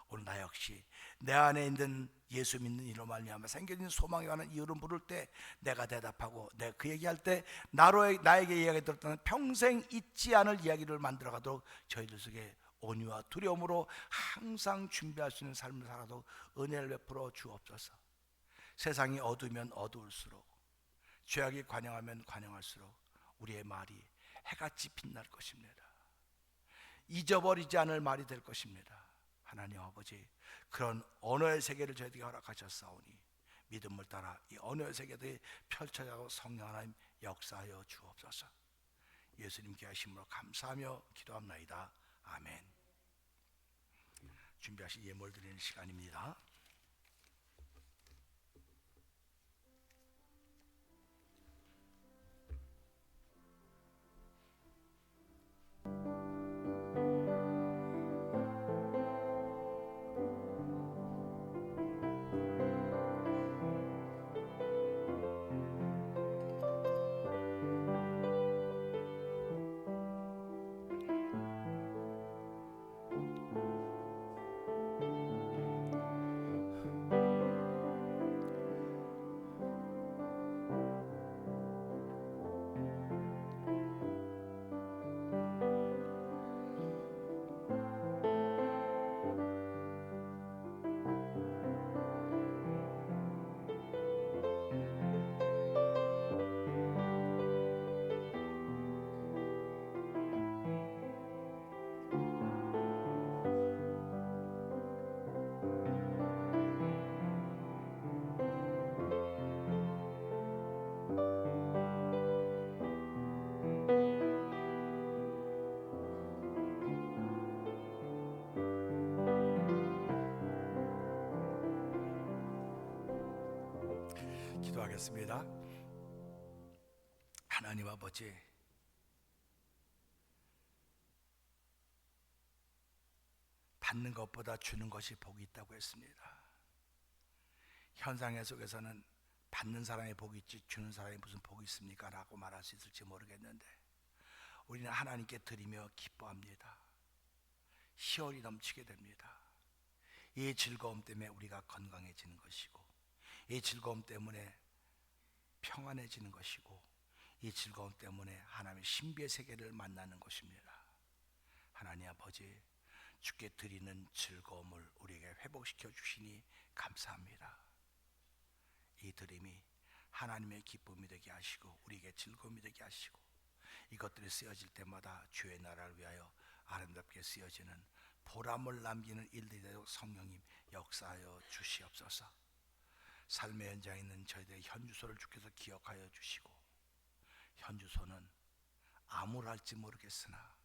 오늘 나 역시 내 안에 있는 예수 믿는 이로 말미암아 생겨진 소망에 관한 이유를 물을 때 내가 대답하고 내가 그 얘기할 때 나에게 이야기 들었던 평생 잊지 않을 이야기를 만들어가도록 저희들 속에 온유와 두려움으로 항상 준비할 수 있는 삶을 살아도 은혜를 베풀어 주옵소서. 세상이 어두우면 어두울수록 죄악이 관영하면 관영할수록 우리의 말이 해같이 빛날 것입니다. 잊어버리지 않을 말이 될 것입니다. 하나님 아버지, 그런 언어의 세계를 저희에게 허락하셨사오니 믿음을 따라 이 언어의 세계들이 펼쳐져가고 성령 하나님 역사하여 주옵소서. 예수님께 하심으로 감사하며 기도합나이다. 아멘. 준비하신 예물 드리는 시간입니다. 기도하겠습니다. 하나님 아버지, 받는 것보다 주는 것이 복이 있다고 했습니다. 현상의 속에서는 받는 사람의 복이 있지 주는 사람이 무슨 복이 있습니까? 라고 말할 수 있을지 모르겠는데 우리는 하나님께 드리며 기뻐합니다. 희열이 넘치게 됩니다. 이 즐거움 때문에 우리가 건강해지는 것이고, 이 즐거움 때문에 평안해지는 것이고, 이 즐거움 때문에 하나님의 신비의 세계를 만나는 것입니다. 하나님 아버지, 주께 드리는 즐거움을 우리에게 회복시켜 주시니 감사합니다. 이 드림이 하나님의 기쁨이 되게 하시고 우리에게 즐거움이 되게 하시고, 이것들이 쓰여질 때마다 주의 나라를 위하여 아름답게 쓰여지는 보람을 남기는 일들이 되도록 성령님 역사하여 주시옵소서. 삶의 현장에 있는 저희들의 현주소를 주께서 기억하여 주시고, 현주소는 암울할지 모르겠으나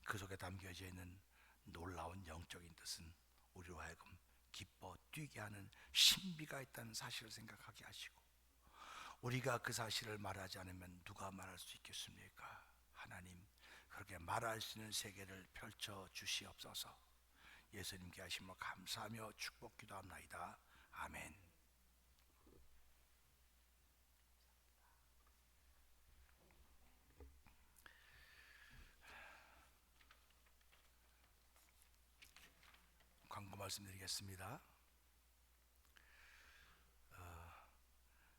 그 속에 담겨져 있는 놀라운 영적인 뜻은 우리로 하여금 기뻐 뛰게 하는 신비가 있다는 사실을 생각하게 하시고, 우리가 그 사실을 말하지 않으면 누가 말할 수 있겠습니까? 하나님, 그렇게 말할 수 있는 세계를 펼쳐 주시옵소서. 예수님께 하심을 감사하며 축복 기도합나이다. 아멘. 광고 말씀드리겠습니다.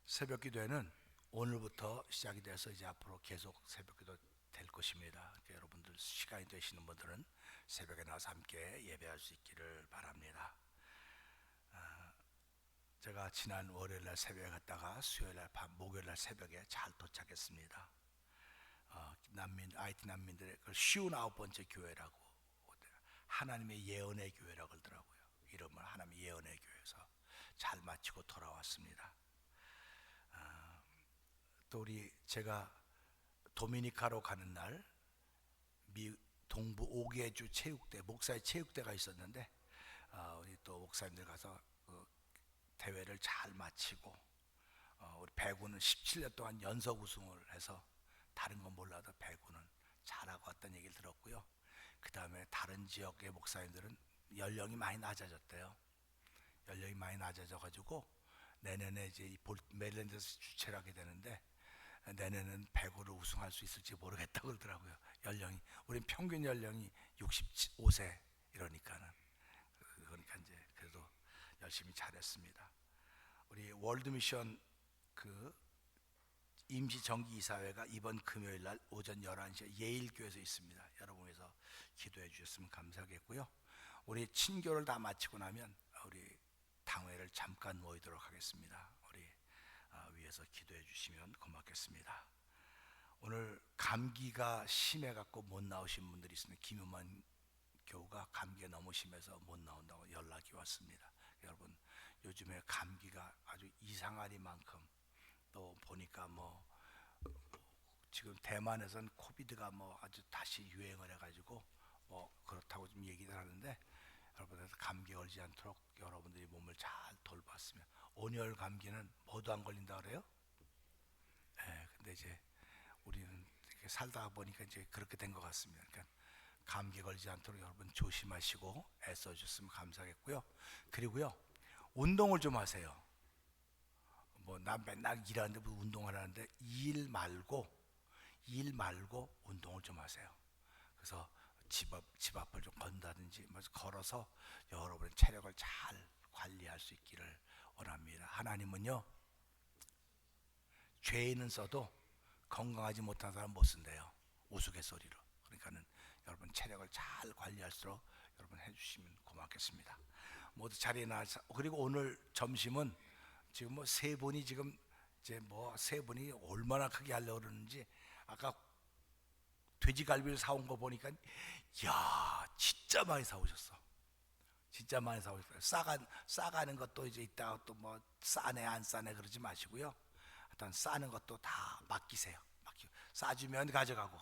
새벽 기도회는 오늘부터 시작이 돼서 이제 앞으로 계속 새벽기도 될 것입니다. 그러니까 여러분들 시간이 되시는 분들은 새벽에 나와서 함께 예배할 수 있기를 바랍니다. 제가 지난 월요일날 새벽에 갔다가 수요일날 밤, 목요일날 새벽에 잘 도착했습니다. IT 난민들의 그 59번째 교회라고, 하나님의 예언의 교회라고 그러더라고요. 이름을 하나님의 예언의 교회에서 잘 마치고 돌아왔습니다. 또 제가 도미니카로 가는 날 동부 5개 주 체육대, 목사의 체육대가 있었는데 우리 또 목사님들 가서 그 대회를 잘 마치고 우리 배구는 17년 동안 연속 우승을 해서 다른 건 몰라도 배구는 잘하고 왔다는 얘기를 들었고요. 그 다음에 다른 지역의 목사님들은 연령이 많이 낮아졌대요. 연령이 많이 낮아져가지고 내년에 이제 메릴랜드에서 주최를 하게 되는데 내년에는 배구를 우승할 수 있을지 모르겠다고 그러더라고요. 연령이, 우린 평균 연령이 65세 이러니까는, 그러니까 이제 그래도 열심히 잘했습니다. 우리 월드미션 그 임시 정기 이사회가 이번 금요일 날 오전 11시에 예일교회에서 있습니다. 여러분께서 기도해 주셨으면 감사하겠고요. 우리 친교를 다 마치고 나면 우리 당회를 잠깐 모이도록 하겠습니다. 우리 위에서 기도해 주시면 고맙겠습니다. 오늘 감기가 심해 갖고 못 나오신 분들이 있습니다. 김효만 교우가 감기가 너무 심해서 못 나온다고 연락이 왔습니다. 여러분, 요즘에 감기가 아주 이상하리만큼, 또 보니까 뭐 지금 대만에선 코비드가 뭐 아주 다시 유행을 해가지고 뭐 그렇다고 좀 얘기를 하는데, 여러분들 감기 걸리지 않도록 여러분들이 몸을 잘 돌봤으면. 온열 감기는 모두 안 걸린다 그래요? 네, 근데 이제 우리는 이렇게 살다 보니까 이제 그렇게 된 것 같습니다. 그러니까 감기 걸리지 않도록 여러분 조심하시고 애써 주셨으면 감사하겠고요. 그리고요, 운동을 좀 하세요. 뭐 난 맨날 일하는데 무슨 운동을 하는데 일 말고 운동을 좀 하세요. 그래서 집 앞을 좀 건다든지 걸어서 여러분의 체력을 잘 관리할 수 있기를 원합니다. 하나님은요, 죄인은 써도 건강하지 못한 사람 못 쓴대요. 우스갯소리로. 그러니까는 여러분 체력을 잘 관리할수록 여러분 해주시면 고맙겠습니다. 모두 자리에 나와서. 그리고 오늘 점심은 지금 뭐 세 분이 지금 이제 뭐 세 분이 얼마나 크게 하려고 그러는지, 아까 돼지갈비를 사온 거 보니까 야, 진짜 많이 사오셨어. 진짜 많이 사오셨어요. 싸가는 것도 이제 이따가 또 뭐 싸네 안 싸네 그러지 마시고요. 일단 싸는 것도 다 맡기세요. 싸주면 가져가고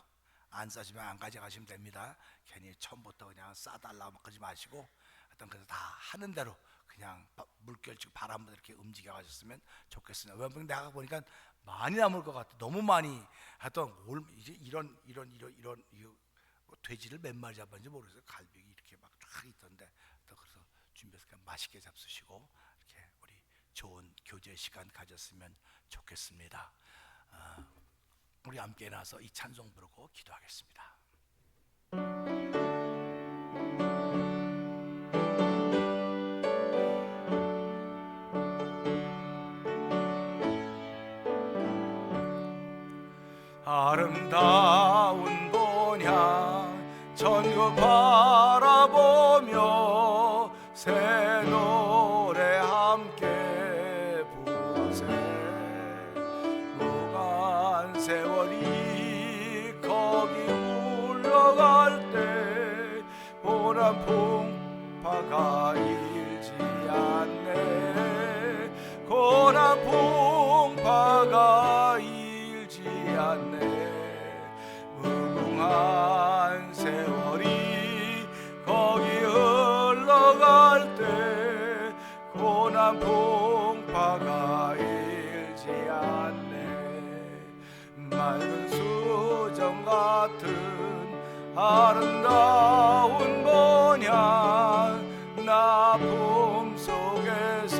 안 싸주면 안 가져가시면 됩니다. 괜히 처음부터 그냥 싸달라고 막 그러지 마시고, 일단 그래서 다 하는 대로 그냥 물결치고 바람으로 이렇게 움직여 가셨으면 좋겠습니다. 왜냐면 내가 보니까 많이 남을 것 같아. 너무 많이. 하여튼 이제 이런 돼지를 몇 마리 잡았는지 모르겠어요. 갈비 이렇게 막 쫙 있던데, 또 그래서 준비해서 그냥 맛있게 잡수시고 이렇게 우리 좋은 교제 시간 가졌으면 좋겠습니다. 우리 함께 나서 이 찬송 부르고 기도하겠습니다. 아름다운 본향 전국 바라보며 새 노래 함께 부르세. 무한 세월이 거기 흘러갈 때 보란 풍파가 일지 않네. 고난 풍파가 일지 않네. 무궁한 세월이 거기 흘러갈 때 고난 풍파가 일지 않네. 맑은 수정 같은 아름다운 본향 나 품속에서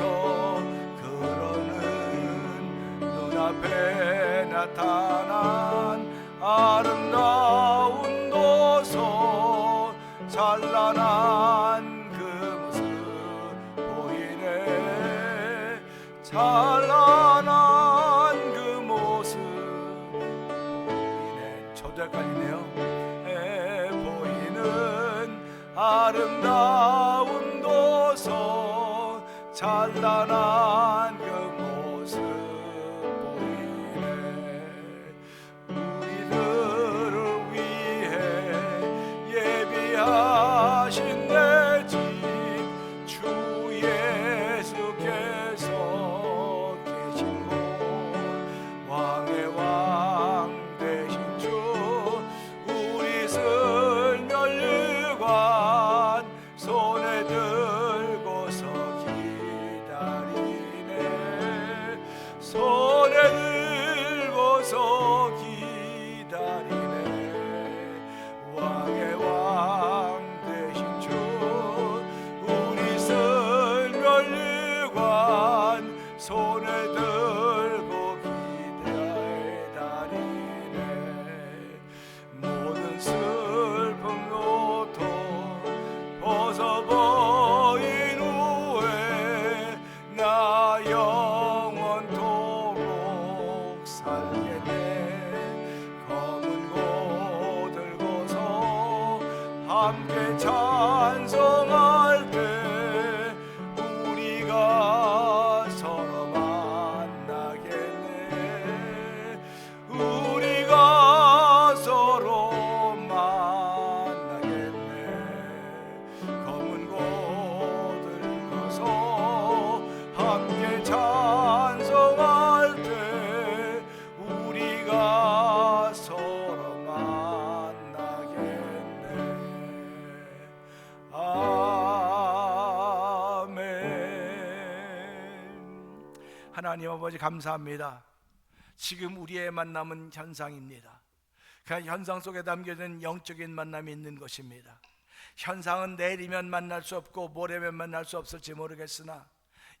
그러는 눈앞에 나타난 아름다운 도서 찬란한 그 모습 보이네. 찬란한 그 모습 살겠네. 검은 고 들고서 함께 찬송할 때 우리가 서로 만나겠네. 우리가 서로 만나겠네. 검은 고 들고서 함께 찬송할 때 우리가 서로 만나겠네. 아멘. 하나님 아버지 감사합니다. 지금 우리의 만남은 현상입니다. 그 현상 속에 담겨진 영적인 만남이 있는 것입니다. 현상은 내일이면 만날 수 없고 모레면 만날 수 없을지 모르겠으나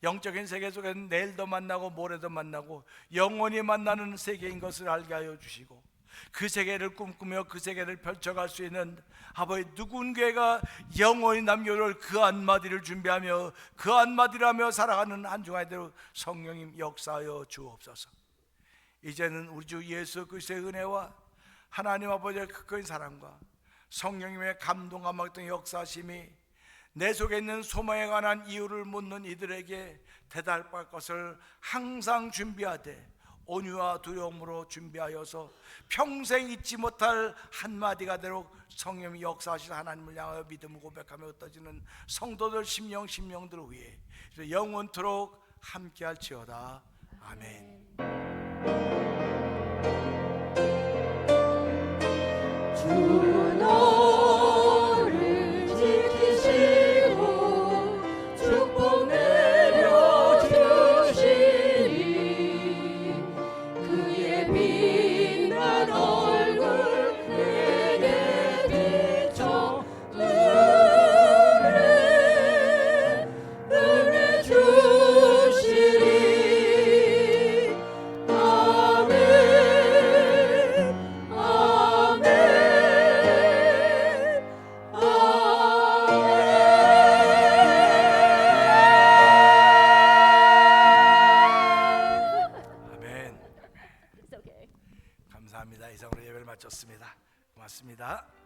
영적인 세계 속에는 내일도 만나고 모레도 만나고 영원히 만나는 세계인 것을 알게 하여 주시고 그 세계를 꿈꾸며 그 세계를 펼쳐갈 수 있는 아버지 누군가가 영원히 남겨놓을 그 한마디를 준비하며 그 한마디를 하며 살아가는 한 주간대로 성령님 역사하여 주옵소서. 이제는 우리 주 예수 그리스도의 은혜와 하나님 아버지의 크큰 사랑과 성령님의 감동과 막던 역사심이 내 속에 있는 소망에 관한 이유를 묻는 이들에게 대답할 것을 항상 준비하되 온유와 두려움으로 준비하여서 평생 잊지 못할 한마디가 되도록 성령이 역사하신 하나님을 향하여 믿음을 고백하며 흩어지는 성도들 심령들을 위해 영원토록 함께할지어다. 아멘. 주 너를 지키시고 축복 내려주시니 그의 빛난 얼굴 내게 비춰 은혜 주시리. 아멘 아멘 아멘. 감사합니다. 이상으로 예배를 마쳤습니다. 고맙습니다.